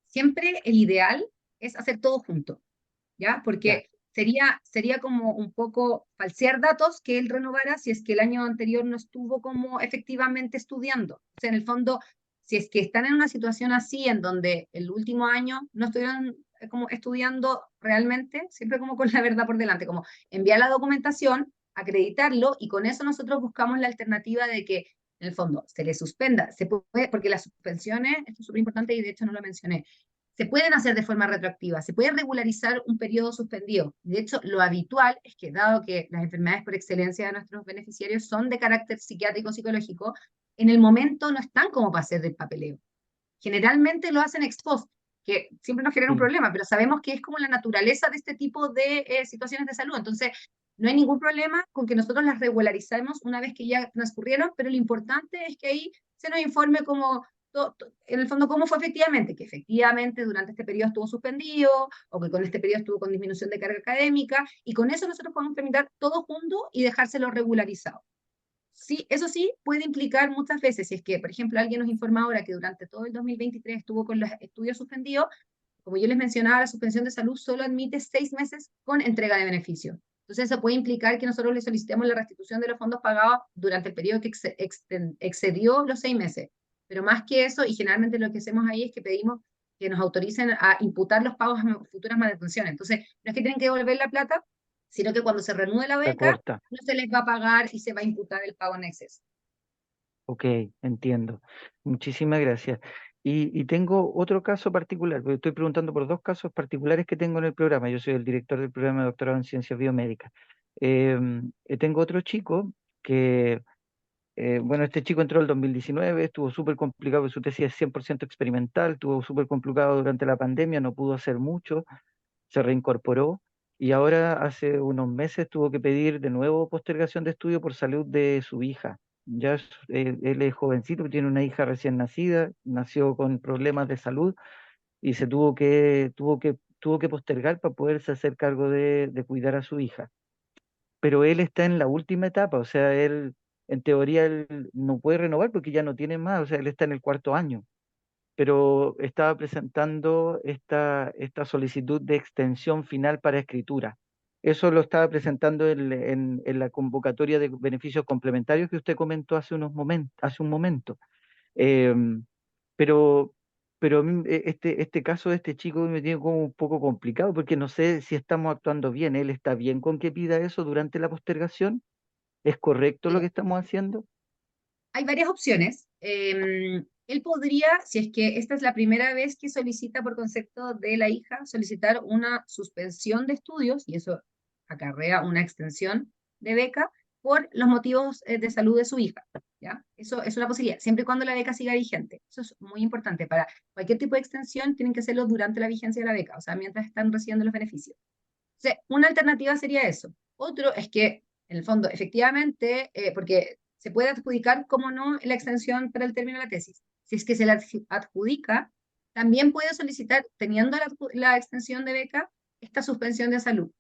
Siempre el ideal es hacer todo junto, ¿ya? Ya, Porque sería como un poco falsear datos que él renovara si es que el año anterior no estuvo como efectivamente estudiando. O sea, en el fondo, si es que están en una situación así, en donde el último año no estuvieron como estudiando realmente, siempre como con la verdad por delante, como enviar la documentación, acreditarlo, y con eso nosotros buscamos la alternativa de que, en el fondo, se le suspenda. Se puede, porque las suspensiones, esto es súper importante y de hecho no lo mencioné, se pueden hacer de forma retroactiva, se puede regularizar un periodo suspendido. De hecho, lo habitual es que, dado que las enfermedades por excelencia de nuestros beneficiarios son de carácter psiquiátrico psicológico, en el momento no están como para hacer del papeleo. Generalmente lo hacen ex post, que siempre nos genera un sí, problema, pero sabemos que es como la naturaleza de este tipo de situaciones de salud. Entonces, no hay ningún problema con que nosotros las regularizemos una vez que ya transcurrieron, pero lo importante es que ahí se nos informe como en el fondo, cómo fue efectivamente, que efectivamente durante este periodo estuvo suspendido, o que con este periodo estuvo con disminución de carga académica, y con eso nosotros podemos tramitar todo junto y dejárselo regularizado. Sí, eso sí puede implicar muchas veces, si es que, por ejemplo, alguien nos informa ahora que durante todo el 2023 estuvo con los estudios suspendidos, como yo les mencionaba, la suspensión de salud solo admite 6 meses con entrega de beneficio. Entonces, eso puede implicar que nosotros le solicitemos la restitución de los fondos pagados durante el periodo que excedió los 6 meses. Pero más que eso, y generalmente lo que hacemos ahí es que pedimos que nos autoricen a imputar los pagos a futuras manutenciones. Entonces, no es que tienen que devolver la plata, sino que cuando se reanude la está beca, corta. no se les va a pagar y se va a imputar el pago en exceso. Ok, entiendo. Muchísimas gracias. Y tengo otro caso particular, porque estoy preguntando por dos casos particulares que tengo en el programa. Yo soy el director del programa de doctorado en ciencias biomédicas. Tengo otro chico que, bueno, este chico entró el 2019, estuvo súper complicado, porque su tesis es 100% experimental, estuvo súper complicado durante la pandemia, no pudo hacer mucho, se reincorporó y ahora hace unos meses tuvo que pedir de nuevo postergación de estudio por salud de su hija. Él es jovencito, tiene una hija recién nacida, nació con problemas de salud y tuvo que postergar para poderse hacer cargo de cuidar a su hija. Pero él está en la última etapa, o sea, él, en teoría, él no puede renovar porque ya no tiene más, o sea, él está en el cuarto año, pero estaba presentando esta solicitud de extensión final para escritura. Eso lo estaba presentando en la convocatoria de beneficios complementarios que usted comentó hace un momento. Em, pero pero a mí, este caso de este chico me tiene como un poco complicado porque no sé si estamos actuando bien. ¿Él está bien con que pida eso durante la postergación? ¿Es correcto lo que estamos haciendo? Hay varias opciones. Él podría, si es que esta es la primera vez que solicita por concepto de la hija, solicitar una suspensión de estudios, y eso acarrea una extensión de beca por los motivos de salud de su hija. ¿Ya? Eso es una posibilidad, siempre y cuando la beca siga vigente. Eso es muy importante. Para cualquier tipo de extensión tienen que hacerlo durante la vigencia de la beca, o sea, mientras están recibiendo los beneficios. Entonces, una alternativa sería eso. Otro es que, en el fondo, efectivamente, porque se puede adjudicar, como no, la extensión para el término de la tesis. Si es que se la adjudica, también puede solicitar, teniendo la extensión de beca, esta suspensión de salud.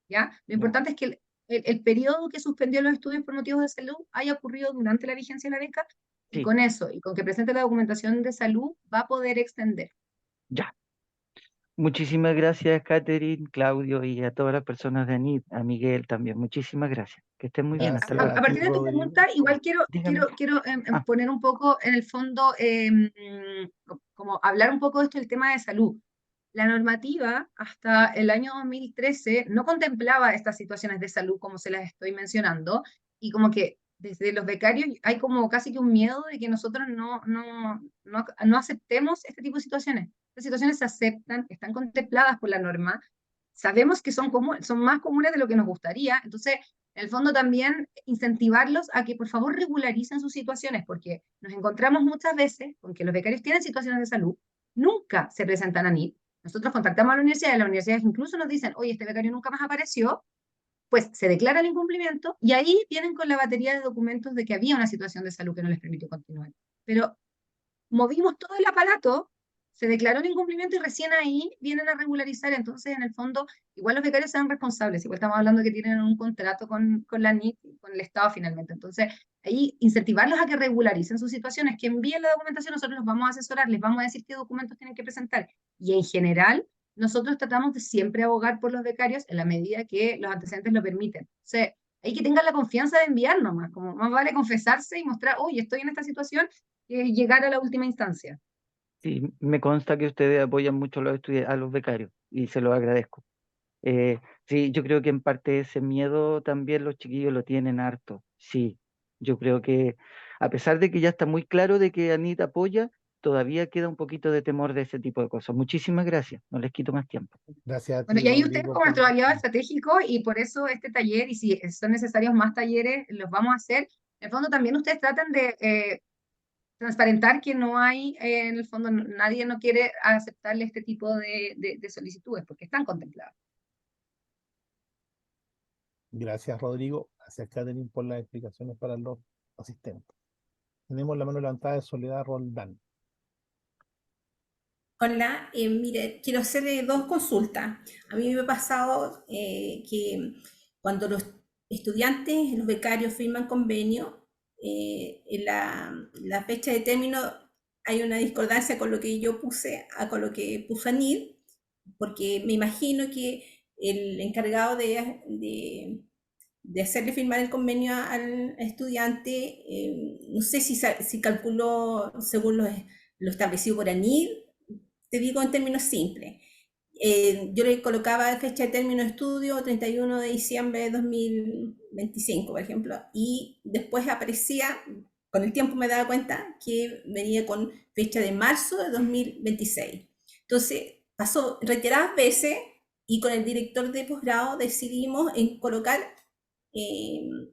¿Ya? Lo Ya. importante es que el periodo que suspendió los estudios por motivos de salud haya ocurrido durante la vigencia de la beca, y Sí, con eso, y con que presente la documentación de salud, va a poder extender. ya. Muchísimas gracias, Catherine, Claudio y a todas las personas de ANIT, a Miguel también. Muchísimas gracias. Que estén muy bien. Hasta Gracias luego. a ti, Partir de tu Rodrigo. pregunta, igual Dígame. quiero Ah, poner un poco en el fondo, como hablar un poco de esto del tema de salud. La normativa hasta el año 2013 no contemplaba estas situaciones de salud como se las estoy mencionando, y como que desde los becarios hay como casi que un miedo de que nosotros no aceptemos este tipo de situaciones. Estas situaciones se aceptan, están contempladas por la norma, sabemos que son más comunes de lo que nos gustaría. Entonces, En el fondo también incentivarlos a que por favor regularicen sus situaciones, porque nos encontramos muchas veces con que los becarios tienen situaciones de salud, nunca se presentan a NIT. Nosotros contactamos a la universidad y las universidades incluso nos dicen, oye, este becario nunca más apareció, pues se declara el incumplimiento y ahí vienen con la batería de documentos de que había una situación de salud que no les permitió continuar. Pero movimos todo el aparato, se declaró el incumplimiento y recién ahí vienen a regularizar. Entonces, en el fondo, igual los becarios sean responsables, igual estamos hablando de que tienen un contrato con la NIT, con el Estado finalmente. Entonces, ahí incentivarlos a que regularicen sus situaciones, que envíen la documentación, nosotros los vamos a asesorar, les vamos a decir qué documentos tienen que presentar. Y en general, nosotros tratamos de siempre abogar por los becarios en la medida que los antecedentes lo permiten. O sea, hay que tengan la confianza de enviar nomás, como más vale confesarse y mostrar, oye, estoy en esta situación, llegar a la última instancia. Sí, me consta que ustedes apoyan mucho a a los becarios y se los agradezco. Sí, yo creo que en parte ese miedo también los chiquillos lo tienen harto. Sí, yo creo que a pesar de que ya está muy claro de que Anita apoya, todavía queda un poquito de temor de ese tipo de cosas. Muchísimas gracias, no les quito más tiempo. Gracias a Bueno, ti, y ahí ustedes Rodrigo, como nuestro aliado estratégico y por eso este taller, y si son necesarios más talleres, los vamos a hacer. En el fondo también ustedes tratan de transparentar que no hay, en el fondo nadie no quiere aceptarle este tipo de solicitudes porque están contempladas. Gracias, Rodrigo. Gracias, Catherine, por las explicaciones para los asistentes. Tenemos la mano levantada de Soledad Roldán. Hola, mire, quiero hacer dos consultas. A mí me ha pasado que cuando los estudiantes, los becarios firman convenio, en la fecha de término hay una discordancia con lo que yo puse, con lo que puso ANID, porque me imagino que el encargado de hacerle firmar el convenio al estudiante, no sé si calculó según lo establecido por ANID. Te digo en términos simples. Yo le colocaba fecha de término de estudio 31 de diciembre de 2025, por ejemplo, y después aparecía, con el tiempo me daba cuenta que venía con fecha de marzo de 2026. Entonces, pasó reiteradas veces y con el director de posgrado decidimos en colocar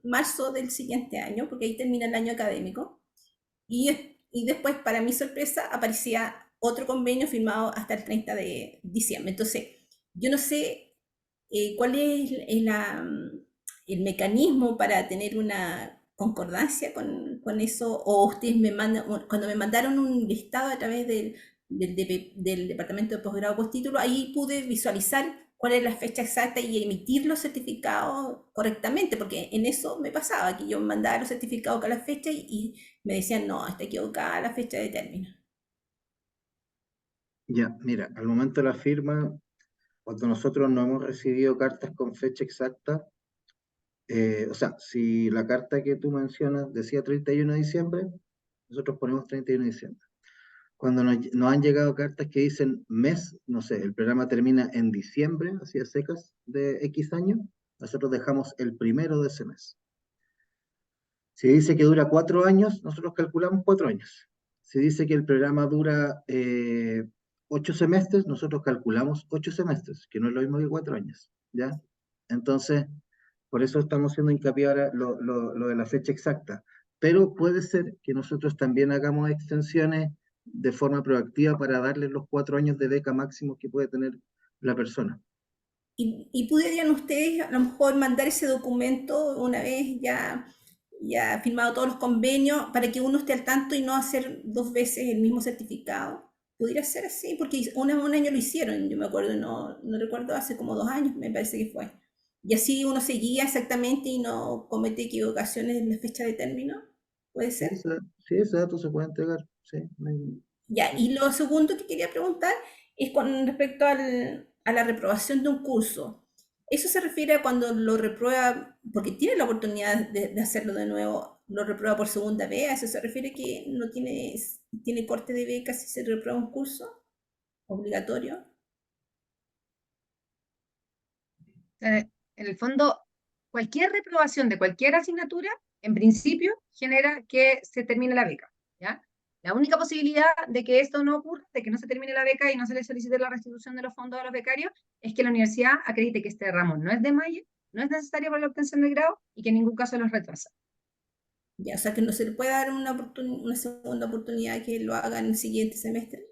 marzo del siguiente año, porque ahí termina el año académico, y después, para mi sorpresa, aparecía otro convenio firmado hasta el 30 de diciembre. Entonces, yo no sé cuál es el mecanismo para tener una concordancia con eso, o ustedes cuando me mandaron un listado a través del Departamento de Posgrado Postítulo, ahí pude visualizar cuál es la fecha exacta y emitir los certificados correctamente, porque en eso me pasaba, que yo mandaba los certificados con la fecha y me decían, no, está equivocada la fecha de término. Ya, mira, al momento de la firma, cuando nosotros no hemos recibido cartas con fecha exacta, o sea, si la carta que tú mencionas decía 31 de diciembre, nosotros ponemos 31 de diciembre. Cuando nos han llegado cartas que dicen mes, no sé, el programa termina en diciembre, así a secas, de X año, nosotros dejamos el primero de ese mes. Si dice que dura 4 años, nosotros calculamos 4 años. Si dice que el programa dura 8 semestres, nosotros calculamos 8 semestres, que no es lo mismo que 4 años, ¿ya? Entonces, por eso estamos haciendo hincapié ahora lo de la fecha exacta. Pero puede ser que nosotros también hagamos extensiones de forma proactiva para darle los 4 años de beca máximo que puede tener la persona. ¿Y pudieran ustedes a lo mejor mandar ese documento una vez ya firmado todos los convenios para que uno esté al tanto y no hacer 2 veces el mismo certificado? ¿Pudiera ser así? Porque un año lo hicieron, yo me acuerdo, no recuerdo, hace como 2 años me parece que fue. Y así uno seguía exactamente y no comete equivocaciones en la fecha de término. ¿Puede ser? Sí, ese dato se puede entregar, sí. Ya, y lo segundo que quería preguntar es con respecto a la reprobación de un curso. ¿Eso se refiere a cuando lo reprueba, porque tiene la oportunidad de hacerlo de nuevo, lo reprueba por segunda vez? ¿A eso se refiere que no tiene corte de beca si se reprueba un curso obligatorio? En el fondo, cualquier reprobación de cualquier asignatura, en principio, genera que se termine la beca, ¿ya? La única posibilidad de que esto no ocurra, de que no se termine la beca y no se le solicite la restitución de los fondos a los becarios, es que la universidad acredite que este ramo no es de malla no es necesaria para la obtención del grado y que en ningún caso los retrasa. Ya, o sea que no se le puede dar una segunda oportunidad que lo haga en el siguiente semestre,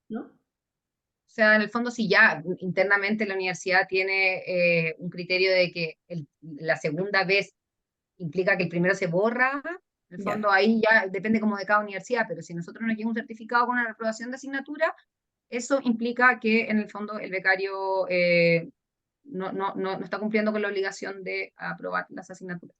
¿no? O sea, en el fondo, si ya internamente la universidad tiene un criterio de que la segunda vez implica que el primero se borra, en el Ya. fondo ahí ya depende como de cada universidad, pero si nosotros nos llega un certificado con una reprobación de asignatura, eso implica que en el fondo el becario no está cumpliendo con la obligación de aprobar las asignaturas.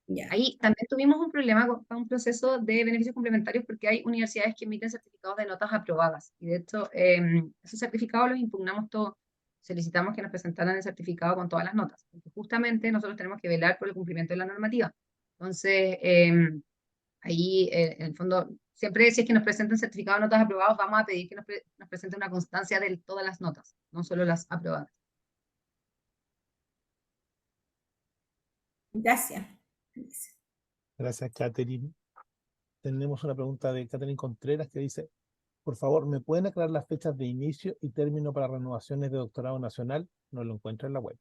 Ya. Ahí también tuvimos un problema con un proceso de beneficios complementarios porque hay universidades que emiten certificados de notas aprobadas. Y de hecho, esos certificados los impugnamos todos. Solicitamos que nos presentaran el certificado con todas las notas. Porque justamente nosotros tenemos que velar por el cumplimiento de la normativa. Entonces, ahí, en el fondo, siempre si es que nos presentan certificados de notas aprobados, vamos a pedir que nos presenten una constancia de todas las notas, no solo las aprobadas. Gracias. Gracias, Catherine. Tenemos una pregunta de Catherine Contreras que dice, por favor, ¿me pueden aclarar las fechas de inicio y término para renovaciones de doctorado nacional? No lo encuentro en la web.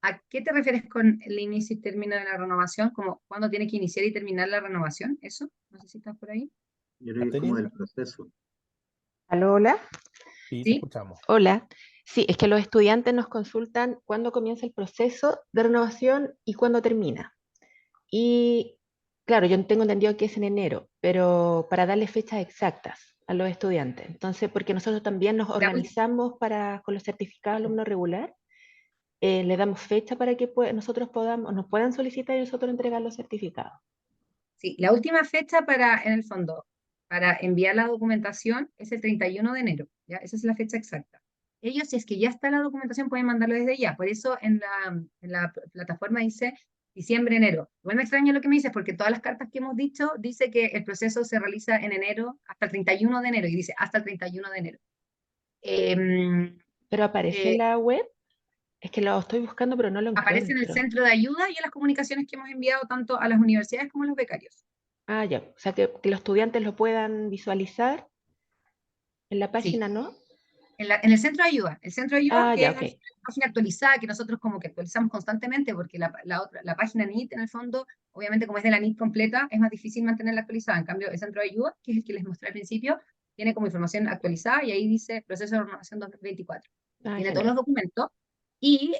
¿A qué te refieres con el inicio y término de la renovación? ¿Como cuándo tiene que iniciar y terminar la renovación? ¿Eso? No sé si estás por ahí. Yo creo que es como Catherine, del proceso. ¿Aló, hola? sí, te ¿Sí? escuchamos. Hola. Sí, es que los estudiantes nos consultan cuándo comienza el proceso de renovación y cuándo termina. Y claro, yo tengo entendido que es en enero, pero para darle fechas exactas a los estudiantes. Entonces, porque nosotros también nos La organizamos con los certificados de alumno regular, le damos fecha para que nosotros nos puedan solicitar y nosotros entregar los certificados. Sí, la última fecha para, en el fondo, para enviar la documentación es el 31 de enero, ¿ya? Esa es la fecha exacta. Ellos, si es que ya está la documentación, pueden mandarlo desde ya. Por eso en la plataforma dice diciembre, enero. Igual me extraña lo que me dices, porque todas las cartas que hemos dicho dice que el proceso se realiza en enero hasta el 31 de enero, y dice hasta el 31 de enero. Pero aparece en la web, es que lo estoy buscando, pero no lo Aparece en el encuentro. centro de ayuda y en las comunicaciones que hemos enviado tanto a las universidades como a los becarios. Ah, ya. O sea, que los estudiantes lo puedan visualizar en la Sí, página, ¿no? en el centro de ayuda. El centro de ayuda, Ah, que ya, es ok. la página actualizada, que nosotros como que actualizamos constantemente, porque la página NIT, en el fondo, obviamente como es de la NIT completa, es más difícil mantenerla actualizada. En cambio, el centro de ayuda, que es el que les mostré al principio, tiene como información actualizada y ahí dice proceso de renovación 2024. Ah, Tiene todos los genial. documentos. Y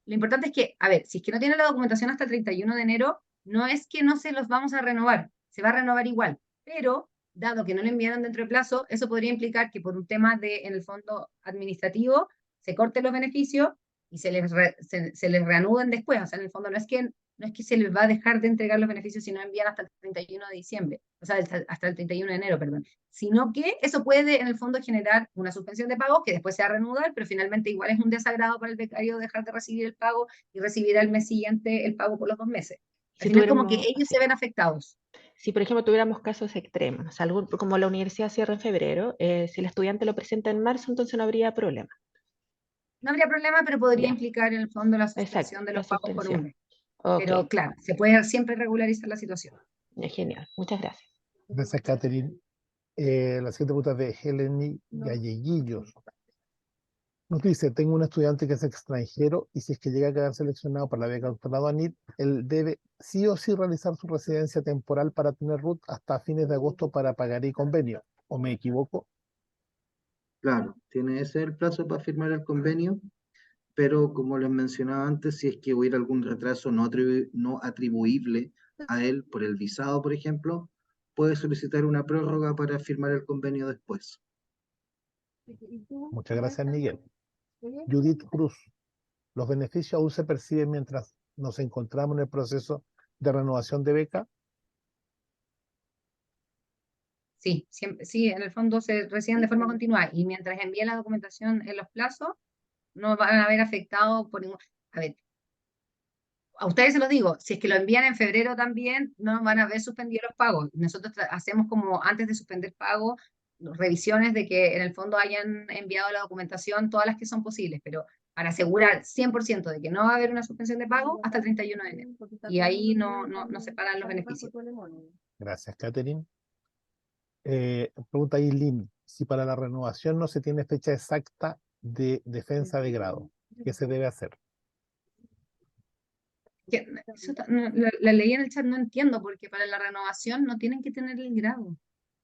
lo importante es que, a ver, si es que no tiene la documentación hasta el 31 de enero, no es que no se los vamos a renovar, se va a renovar igual, pero dado que no lo enviaron dentro de plazo, eso podría implicar que por un tema de, en el fondo administrativo, se corten los beneficios y se les reanuden después. O sea, en el fondo no es que se les va a dejar de entregar los beneficios si no envían hasta el 31 de diciembre, o sea, hasta el 31 de enero, perdón, sino que eso puede en el fondo generar una suspensión de pago que después se va a reanudar, pero finalmente igual es un desagrado para el becario dejar de recibir el pago y recibir al mes siguiente el pago por los 2 meses. Al Si final como que tuviéramos, ellos sí. se ven afectados. Si, por ejemplo, tuviéramos casos extremos, o sea, como la universidad cierra en febrero, si el estudiante lo presenta en marzo, entonces no habría problema. No habría problema, pero podría Ya, implicar en el fondo la exacto, suspensión de la los pagos por un suspensión. mes. Ok, Pero claro, se puede siempre regularizar la situación. ya, genial. Muchas gracias. Gracias, Catherine. La siguiente pregunta es de Heleni Galleguillos. Nos dice, tengo un estudiante que es extranjero y si es que llega a quedar seleccionado para la beca doctorado ANIT, él debe sí o sí realizar su residencia temporal para tener RUT hasta fines de agosto para pagaré y convenio. ¿O me equivoco? Claro, tiene ese el plazo para firmar el convenio, pero como les mencionaba antes, si es que hubiera algún retraso no atribuible a él por el visado, por ejemplo, puede solicitar una prórroga para firmar el convenio después. Muchas gracias, Miguel. Judith Cruz, ¿los beneficios aún se perciben mientras nos encontramos en el proceso de renovación de beca? Sí, siempre, sí, en el fondo se reciben de forma continuada y mientras envíen la documentación en los plazos, no van a haber afectado por ningún... A ver, a ustedes se los digo, si es que lo envían en febrero también, no van a haber suspendido los pagos. Nosotros hacemos como antes de suspender pagos, revisiones de que en el fondo hayan enviado la documentación, todas las que son posibles, pero para asegurar 100% de que no va a haber una suspensión de pago hasta el 31 de enero. Y ahí no se pagan los beneficios. Gracias, Catherine. Pregunta Eileen, si para la renovación no se tiene fecha exacta de defensa de grado, ¿Qué se debe hacer? La leí en el chat, no entiendo, porque para la renovación no tienen que tener el grado.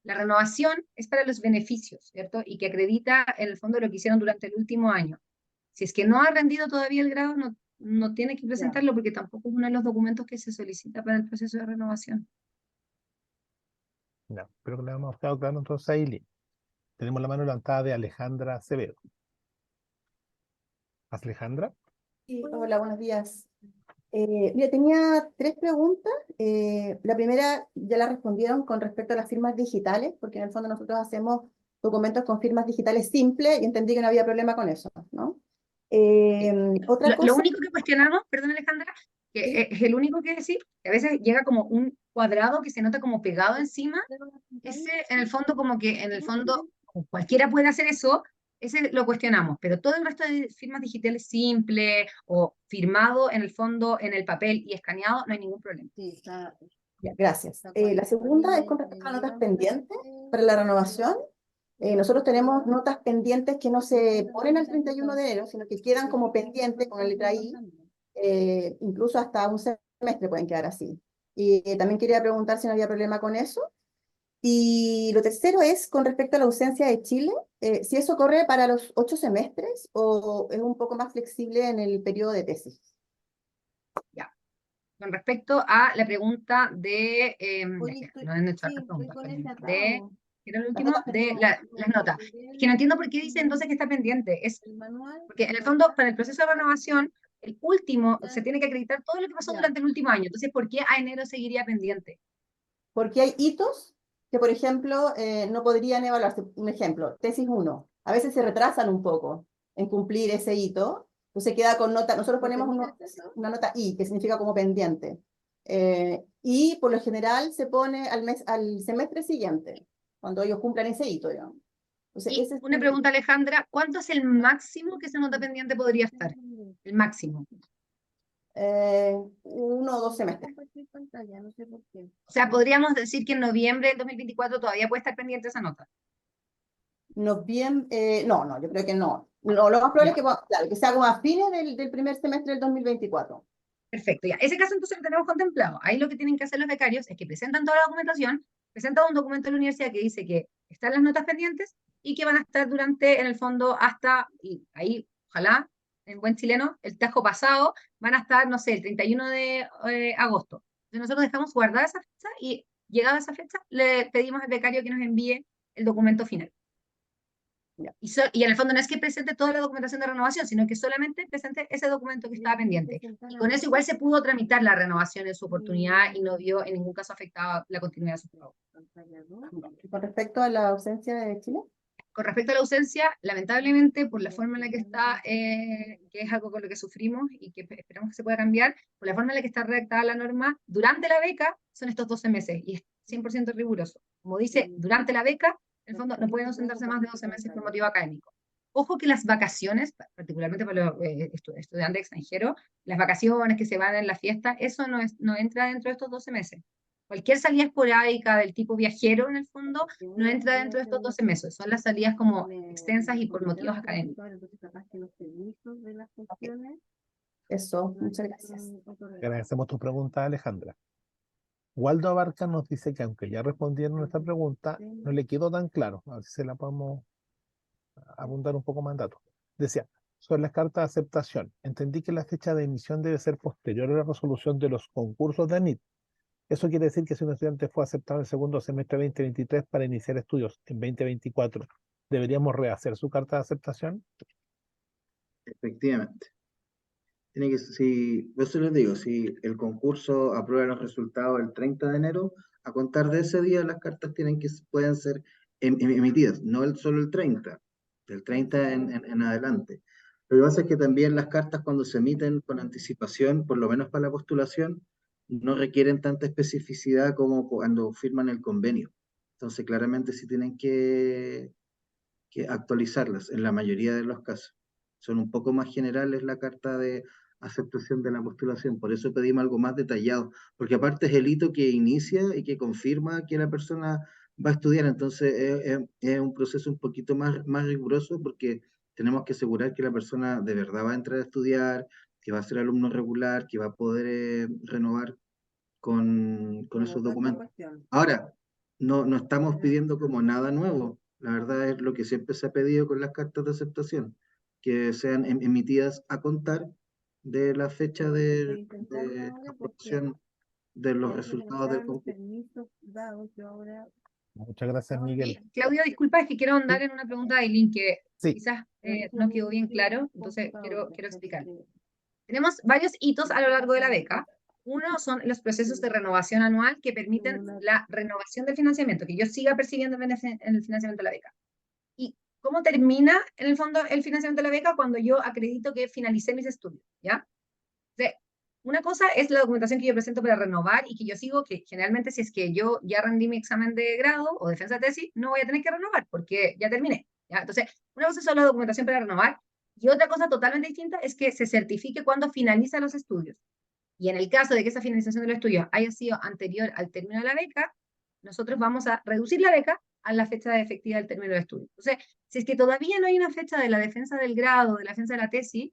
La renovación es para los beneficios, ¿cierto? Y que acredita en el fondo lo que hicieron durante el último año. Si es que no ha rendido todavía el grado, no tiene que presentarlo porque tampoco es uno de los documentos que se solicita para el proceso de renovación. No, espero que le hemos quedado claro entonces a Eileen. Tenemos la mano levantada de Alejandra Acevedo. Alejandra. Sí, hola, buenos días. Mira, tenía 3 preguntas. La primera ya la respondieron con respecto a las firmas digitales, porque en el fondo nosotros hacemos documentos con firmas digitales simples y entendí que no había problema con eso, ¿no? Otra Lo cosa, único que cuestionamos, perdón Alejandra, que sí, es el único que decir, que a veces llega como un cuadrado que se nota como pegado encima, ese en el fondo como que en el fondo cualquiera puede hacer eso, ese lo cuestionamos, pero todo el resto de firmas digitales simple o firmado en el fondo en el papel y escaneado, no hay ningún problema. sí, ya, gracias. La segunda es con respecto a las notas pendientes para la renovación. Nosotros tenemos notas pendientes que no se ponen al 31 de enero, sino que quedan como pendientes con la letra I, incluso hasta un semestre pueden quedar así. Y también quería preguntar si no había problema con eso. Y lo tercero es con respecto a la ausencia de Chile, si eso corre para los 8 semestres o es un poco más flexible en el periodo de tesis. Ya. Con respecto a la pregunta de, Oye, no es nuestra sí, estoy pregunta, con ese de, atado. ¿qué era el Las último? notas De las notas. Es que no entiendo por qué dice entonces que está pendiente. Es El manual. porque en el fondo, para el proceso de renovación, el último, se tiene que acreditar todo lo que pasó Ya. durante el último año. Entonces, ¿por qué a enero seguiría pendiente? Porque hay hitos que, por ejemplo, no podrían evaluarse. Un ejemplo, tesis 1. A veces se retrasan un poco en cumplir ese hito. Entonces queda con nota, nosotros ponemos una nota I, que significa como pendiente. Y por lo general se pone al semestre siguiente, cuando ellos cumplan ese hito, digamos. Entonces, Y ese es una pregunta, Alejandra, ¿cuánto es el máximo que esa nota pendiente podría estar? El máximo. 1 o 2 semestres. O sea, podríamos decir que en noviembre del 2024 todavía puede estar pendiente esa nota. No, yo creo que no. Lo más probable es que, claro, que sea como a fines del primer semestre del 2024. Perfecto, ya. Ese caso entonces lo tenemos contemplado. Ahí lo que tienen que hacer los becarios es que presentan toda la documentación, presentan un documento de la universidad que dice que están las notas pendientes y que van a estar durante, en el fondo, hasta, y ahí, ojalá, en buen chileno, el tajo pasado, van a estar, no sé, el 31 de agosto. Entonces nosotros dejamos guardada esa fecha y llegada esa fecha, le pedimos al becario que nos envíe el documento final. Y en el fondo no es que presente toda la documentación de renovación, sino que solamente presente ese documento que estaba pendiente. Y con eso igual se pudo tramitar la renovación en su oportunidad y no vio en ningún caso afectado la continuidad de su trabajo. Con respecto a la ausencia de Chile. Con respecto a la ausencia, lamentablemente, por la forma en la que está, que es algo con lo que sufrimos y que esperamos que se pueda cambiar, por la forma en la que está redactada la norma, durante la beca son estos 12 meses y es 100% riguroso. Como dice, durante la beca, en el fondo no pueden ausentarse más de 12 meses por motivo académico. Ojo que las vacaciones, particularmente para los estudiantes extranjeros, las vacaciones que se van en la fiesta, eso no entra dentro de estos 12 meses. Cualquier salida esporádica del tipo viajero, en el fondo, no entra dentro de estos 12 meses. Son las salidas como extensas y por motivos académicos. Eso, muchas gracias. Agradecemos tu pregunta, Alejandra. Waldo Abarca nos dice que aunque ya respondieron esta pregunta, no le quedó tan claro. A ver si se la podemos abundar un poco más en datos. Decía, sobre las cartas de aceptación, entendí que la fecha de emisión debe ser posterior a la resolución de los concursos de ANIT. Eso quiere decir que si un estudiante fue aceptado en el segundo semestre 2023 para iniciar estudios en 2024, ¿deberíamos rehacer su carta de aceptación? Efectivamente. Tiene que, si, yo se les digo, si el concurso aprueba los resultados el 30 de enero, a contar de ese día las cartas pueden ser emitidas, no solo el 30, del 30 en adelante. Lo que pasa es que también las cartas cuando se emiten con anticipación, por lo menos para la postulación, no requieren tanta especificidad como cuando firman el convenio. Entonces, claramente sí tienen que actualizarlas en la mayoría de los casos. Son un poco más generales la carta de aceptación de la postulación, por eso pedimos algo más detallado, porque aparte es el hito que inicia y que confirma que la persona va a estudiar, entonces es un proceso un poquito más riguroso porque tenemos que asegurar que la persona de verdad va a entrar a estudiar, que va a ser alumno regular, que va a poder renovar con esos documentos. Ahora, no estamos pidiendo como nada nuevo. La verdad es lo que siempre se ha pedido con las cartas de aceptación, que sean emitidas a contar de la fecha de aprobación de los resultados del concurso. Muchas gracias, Miguel. Claudio, disculpa, es que quiero ahondar Sí. en una pregunta de Aileen que Sí. quizás no quedó bien claro, entonces quiero explicar. Tenemos varios hitos a lo largo de la beca. Uno son los procesos de renovación anual que permiten la renovación del financiamiento, que yo siga percibiendo en el financiamiento de la beca. ¿Y cómo termina, en el fondo, el financiamiento de la beca? Cuando yo acredito que finalicé mis estudios, ¿ya? Entonces, una cosa es la documentación que yo presento para renovar y que yo sigo, que generalmente si es que yo ya rendí mi examen de grado o defensa de tesis, no voy a tener que renovar porque ya terminé, ¿ya? Entonces, una cosa es la documentación para renovar y otra cosa totalmente distinta es que se certifique cuando finaliza los estudios. Y en el caso de que esa finalización de los estudios haya sido anterior al término de la beca, nosotros vamos a reducir la beca a la fecha efectiva del término del estudio. Entonces, si es que todavía no hay una fecha de la defensa del grado, de la defensa de la tesis,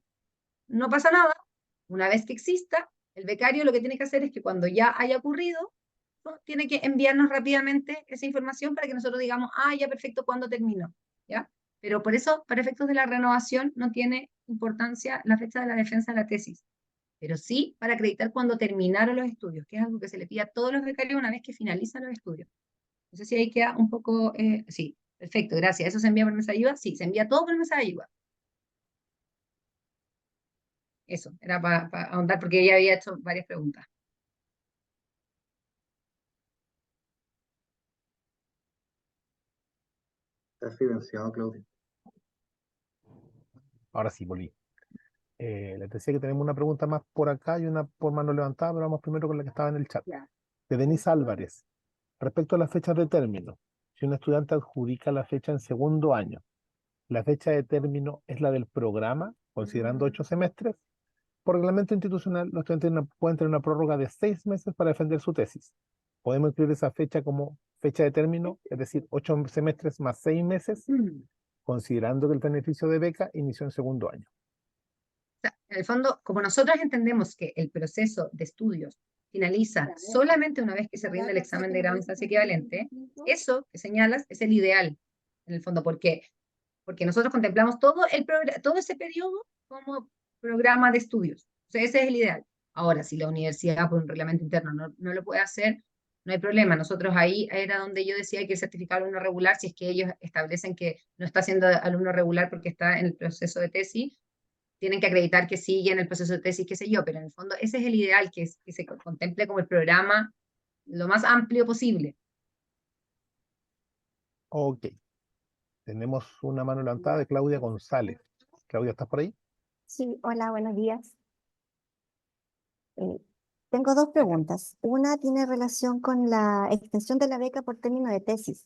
no pasa nada. Una vez que exista, el becario lo que tiene que hacer es que cuando ya haya ocurrido, ¿no? Tiene que enviarnos rápidamente esa información para que nosotros digamos, ah, ya perfecto, ¿cuándo terminó? ¿Ya? Pero por eso, para efectos de la renovación, no tiene importancia la fecha de la defensa de la tesis. Pero sí para acreditar cuando terminaron los estudios, que es algo que se le pide a todos los becarios una vez que finalizan los estudios. No sé si ahí queda un poco... sí, perfecto, gracias. ¿Eso se envía por mensaje de ayuda? Sí, se envía todo por mensaje de ayuda. Eso, era para ahondar porque ella había hecho varias preguntas. Está silenciado, Claudio. Ahora sí, volví. Les decía que tenemos una pregunta más por acá y una por mano levantada, pero vamos primero con la que estaba en el chat. De Denise Álvarez. Respecto a las fechas de término, si un estudiante adjudica la fecha en segundo año, ¿la fecha de término es la del programa, considerando 8 semestres? Por reglamento institucional, los estudiantes pueden tener una prórroga de 6 meses para defender su tesis. Podemos incluir esa fecha como fecha de término, es decir, 8 semestres más 6 meses, considerando que el beneficio de beca inició en segundo año. O sea, en el fondo, como nosotros entendemos que el proceso de estudios finaliza solamente una vez que se rinde el examen de grado de instancia equivalente, eso que señalas es el ideal, en el fondo, porque nosotros contemplamos todo ese periodo como programa de estudios. O sea, ese es el ideal. Ahora, si la universidad por un reglamento interno no lo puede hacer, no hay problema. Nosotros ahí era donde yo decía que certificar alumno regular, si es que ellos establecen que no está siendo alumno regular porque está en el proceso de tesis, tienen que acreditar que sigue en el proceso de tesis, qué sé yo, pero en el fondo ese es el ideal, que se contemple como el programa lo más amplio posible. Ok. Tenemos una mano levantada de Claudia González. Claudia, ¿estás por ahí? Sí, hola, buenos días. Tengo dos preguntas. Una tiene relación con la extensión de la beca por término de tesis.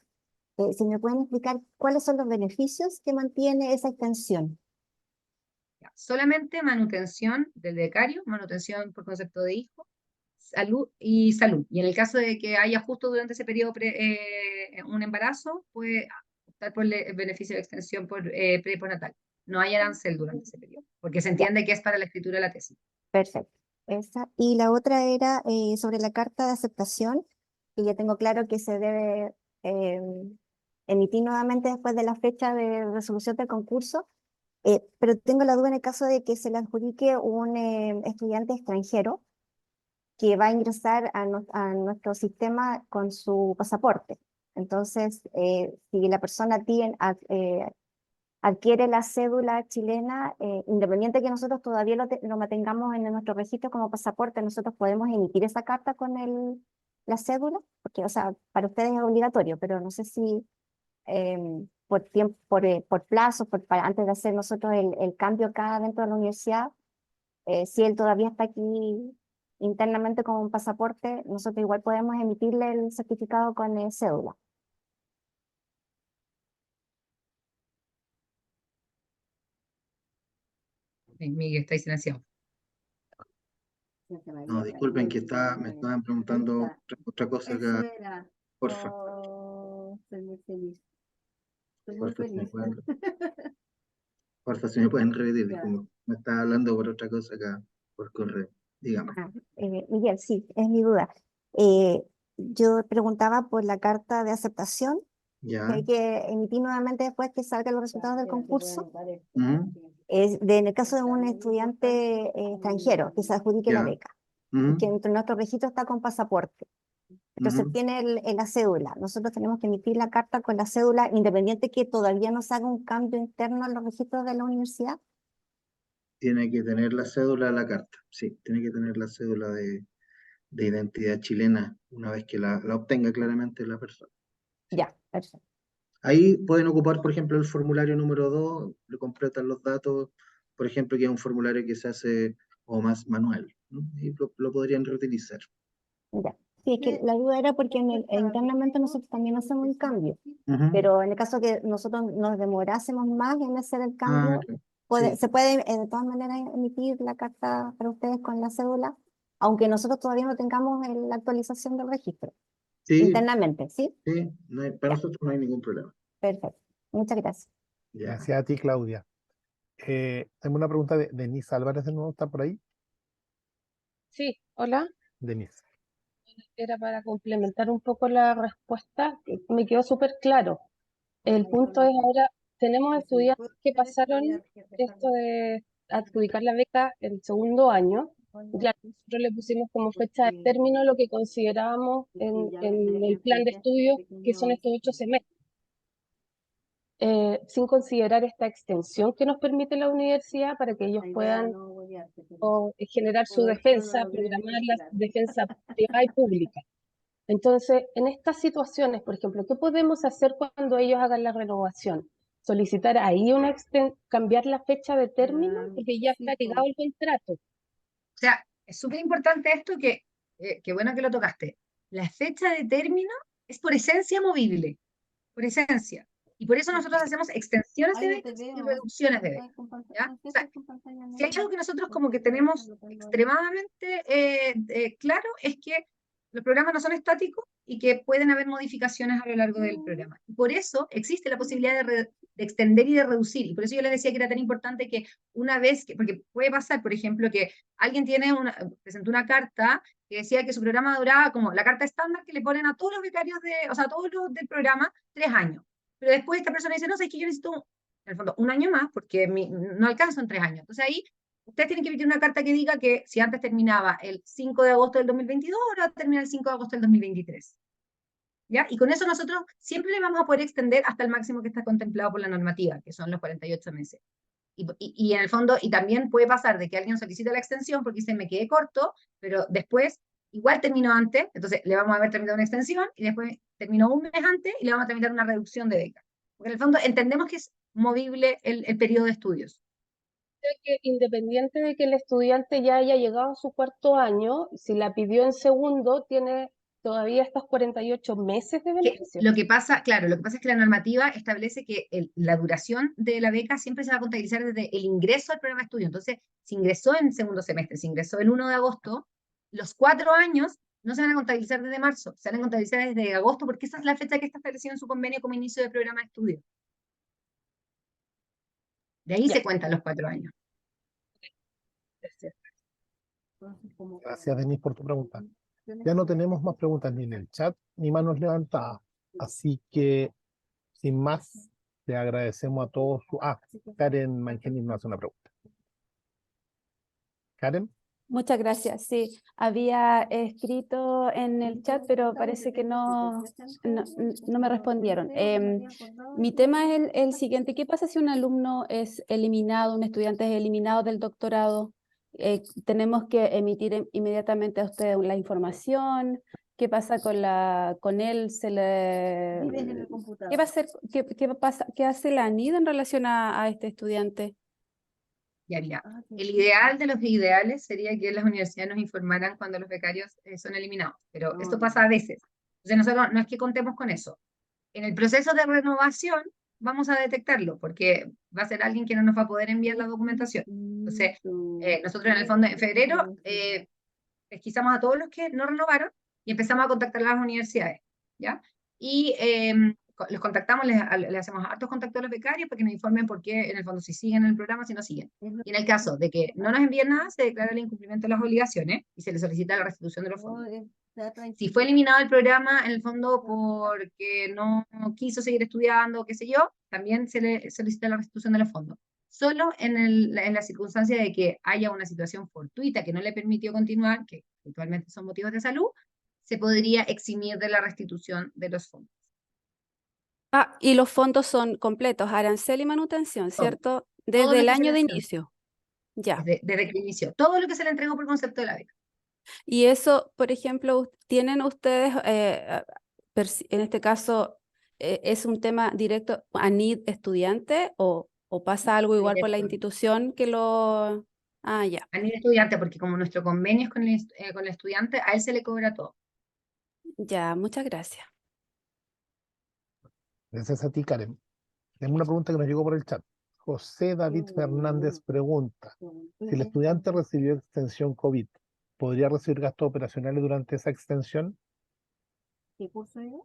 Si me pueden explicar cuáles son los beneficios que mantiene esa extensión. Solamente manutención del becario, manutención por concepto de hijo, salud y salud. Y en el caso de que haya justo durante ese periodo un embarazo, puede optar por el beneficio de extensión por prenatal. No hay arancel durante ese periodo, porque se entiende que es para la escritura de la tesis. Perfecto. Esa. Y la otra era sobre la carta de aceptación, que ya tengo claro que se debe emitir nuevamente después de la fecha de resolución del concurso, pero tengo la duda en el caso de que se le adjudique un estudiante extranjero que va a ingresar a nuestro sistema con su pasaporte. Entonces, si la persona adquiere la cédula chilena, independiente que nosotros todavía lo mantengamos en nuestro registro como pasaporte, nosotros podemos emitir esa carta con la cédula, porque, o sea, para ustedes es obligatorio, pero no sé si por tiempo, por plazo, antes de hacer nosotros el cambio acá dentro de la universidad, si él todavía está aquí internamente como un pasaporte, nosotros igual podemos emitirle el certificado con cédula. Miguel, está silenciado. No, disculpen que me estaban preguntando otra cosa acá. Porfa. Oh, estoy muy feliz. Estoy muy Porfa, si me feliz. pueden- Porfa, si me pueden repetir, como me estaba hablando por otra cosa acá, por correo, digamos. Miguel, sí, es mi duda. Yo preguntaba por la carta de aceptación que Ya. hay que emitir nuevamente después que salgan los resultados del concurso. Ujú, En el caso de un estudiante extranjero que se adjudique la ya. beca y Ujú, que entre nuestro registro está con pasaporte. Entonces ujú. tiene la cédula. Nosotros tenemos que emitir la carta con la cédula, independiente que todavía no se haga un cambio interno en los registros de la universidad. Tiene que tener la cédula de la carta, sí, tiene que tener la cédula de identidad chilena una vez que la obtenga claramente la persona. Sí. Ya, perfecto. Ahí pueden ocupar, por ejemplo, el formulario número 2, le completan los datos, por ejemplo, que es un formulario que se hace o más manual, ¿no? Y lo podrían reutilizar. Ya. Sí, es que la duda era porque internamente nosotros también hacemos un cambio, Ujú. pero en el caso que nosotros nos demorásemos más en hacer el Ah, cambio, sí, se puede de todas maneras emitir la carta para ustedes con la cédula, aunque nosotros todavía no tengamos la actualización del registro, sí, internamente, ¿sí? sí, para Ya, nosotros no hay ningún problema. perfecto. Muchas gracias. Ya. Gracias a ti, Claudia. Tengo una pregunta de Denise Álvarez de nuevo, ¿está por ahí? Sí, hola. Denise. Era para complementar un poco la respuesta, que me quedó súper claro. El punto es ahora, tenemos estudiantes que pasaron esto de adjudicar la beca el segundo año. Y claro, nosotros le pusimos como fecha de término lo que considerábamos en el plan de estudio, que son estos 8 semestres. Sin considerar esta extensión que nos permite la universidad para que ellos puedan generar su defensa, programar la defensa privada y pública. Entonces, en estas situaciones, por ejemplo, ¿qué podemos hacer cuando ellos hagan la renovación? Solicitar ahí cambiar la fecha de término, porque ya está ligado el contrato. O sea, es súper importante esto que bueno que lo tocaste. La fecha de término es por esencia movible, por esencia. Y por eso nosotros hacemos extensiones de becas y reducciones de becas. ¿Ya? O sea, si hay algo que nosotros como que tenemos extremadamente claro es que los programas no son estáticos y que pueden haber modificaciones a lo largo del programa. Y por eso existe la posibilidad de extender y de reducir. Y por eso yo les decía que era tan importante que una vez que, porque puede pasar, por ejemplo, que alguien presentó una carta que decía que su programa duraba como la carta estándar que le ponen a todos los becarios o sea, a todos los del programa, 3 años. Pero después esta persona dice, no, es que yo necesito, en el fondo, un año más porque no alcanzo en 3 años. Entonces ahí ustedes tienen que emitir una carta que diga que si antes terminaba el 5 de agosto del 2022, ahora termina el 5 de agosto del 2023. ¿Ya? Y con eso nosotros siempre le vamos a poder extender hasta el máximo que está contemplado por la normativa, que son los 48 meses. Y en el fondo, y también puede pasar de que alguien solicite la extensión porque dice, me quedé corto, pero después igual terminó antes, entonces le vamos a haber tramitado una extensión y después terminó un mes antes y le vamos a tramitar una reducción de beca. Porque en el fondo entendemos que es movible el periodo de estudios. Que independiente de que el estudiante ya haya llegado a su cuarto año, si la pidió en segundo, tiene todavía estos 48 meses de beneficio. Lo que pasa, claro, lo que pasa es que la normativa establece que la duración de la beca siempre se va a contabilizar desde el ingreso al programa de estudio. Entonces, si ingresó en segundo semestre, si ingresó el 1 de agosto, los 4 años no se van a contabilizar desde marzo, se van a contabilizar desde agosto, porque esa es la fecha que está establecida en su convenio como inicio del programa de estudio. De ahí se cuentan los 4 años. Gracias, Denise, por tu pregunta. Ya no tenemos más preguntas ni en el chat ni manos levantadas. Así que, sin más, le agradecemos a todos. Karen Mangenis nos hace una pregunta. Karen. Muchas gracias. Sí, había escrito en el chat, pero parece que no me respondieron. Mi tema es el siguiente. ¿Qué pasa si un alumno es eliminado, un estudiante es eliminado del doctorado? ¿Tenemos que emitir inmediatamente a usted la información? ¿Qué pasa con él? ¿Qué va a hacer? ¿Qué hace la ANID en relación a este estudiante? Ya, mira, el ideal de los ideales sería que las universidades nos informaran cuando los becarios son eliminados, pero esto pasa a veces. Entonces nosotros no es que contemos con eso. En el proceso de renovación vamos a detectarlo, porque va a ser alguien que no nos va a poder enviar la documentación. Entonces, nosotros en el fondo en febrero pesquisamos a todos los que no renovaron y empezamos a contactar a las universidades, ¿ya? Y los contactamos, le hacemos hartos contactos a los becarios para que nos informen por qué, en el fondo, si siguen en el programa, si no siguen. Y en el caso de que no nos envíen nada, se declara el incumplimiento de las obligaciones y se le solicita la restitución de los fondos. Si fue eliminado el programa, en el fondo, porque no quiso seguir estudiando, qué sé yo, también se le solicita la restitución de los fondos. Solo en la circunstancia de que haya una situación fortuita que no le permitió continuar, que habitualmente son motivos de salud, se podría eximir de la restitución de los fondos. Ah, y los fondos son completos, arancel y manutención, Todo. ¿cierto? Todo Desde lo el que se año de le entregó. inicio. Ya. Desde que inició. Todo lo que se le entregó por concepto de la beca. Y eso, por ejemplo, ¿tienen ustedes, en este caso, es un tema directo a NID estudiante o pasa algo igual por la Directo. institución que lo... Ah, ya. A nivel estudiante, porque como nuestro convenio es con el estudiante, a él se le cobra todo. Ya, muchas gracias. Gracias a ti, Karen. Tengo una pregunta que nos llegó por el chat. José David Fernández pregunta, si el estudiante recibió extensión COVID, ¿podría recibir gastos operacionales durante esa extensión? ¿Qué curso era?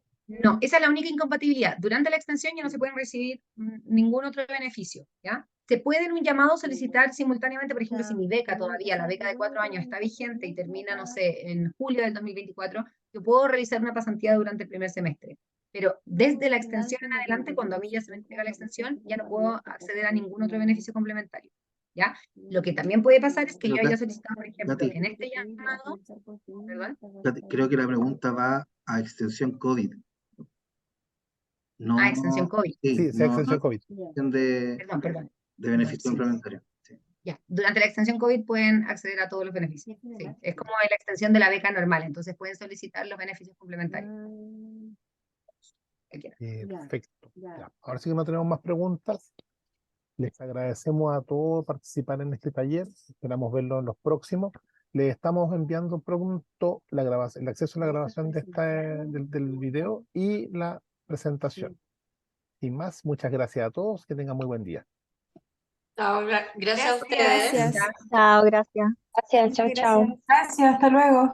No, esa es la única incompatibilidad. Durante la extensión ya no se pueden recibir ningún otro beneficio, ¿ya? Se puede en un llamado solicitar simultáneamente, por ejemplo, si mi beca todavía, la beca de 4 años está vigente y termina, no sé, en julio del 2024, yo puedo realizar una pasantía durante el primer semestre. Pero desde la extensión en adelante, cuando a mí ya se me entrega la extensión, ya no puedo acceder a ningún otro beneficio complementario, ¿ya? Lo que también puede pasar es que yo Pero, haya solicitado, por ejemplo, Katy, en este llamado, ¿perdón? creo que la pregunta va a extensión COVID. No, Extensión COVID. sí, Sí, sea no, extensión no COVID. Perdón. de beneficio Sí. complementario. Sí. Ya, durante la extensión COVID pueden acceder a todos los beneficios. Sí, es como la extensión de la beca normal, entonces pueden solicitar los beneficios complementarios. Que quieran. Perfecto. Ya. Ahora sí que no tenemos más preguntas. Les agradecemos a todos participar en este taller. Esperamos verlo en los próximos. Les estamos enviando pronto la grabación, el acceso a la grabación de del video y la presentación. Sin más, muchas gracias a todos. Que tengan muy buen día. Gracias a ustedes. Gracias. Chao, gracias. Gracias, chao, chao. Gracias, hasta luego.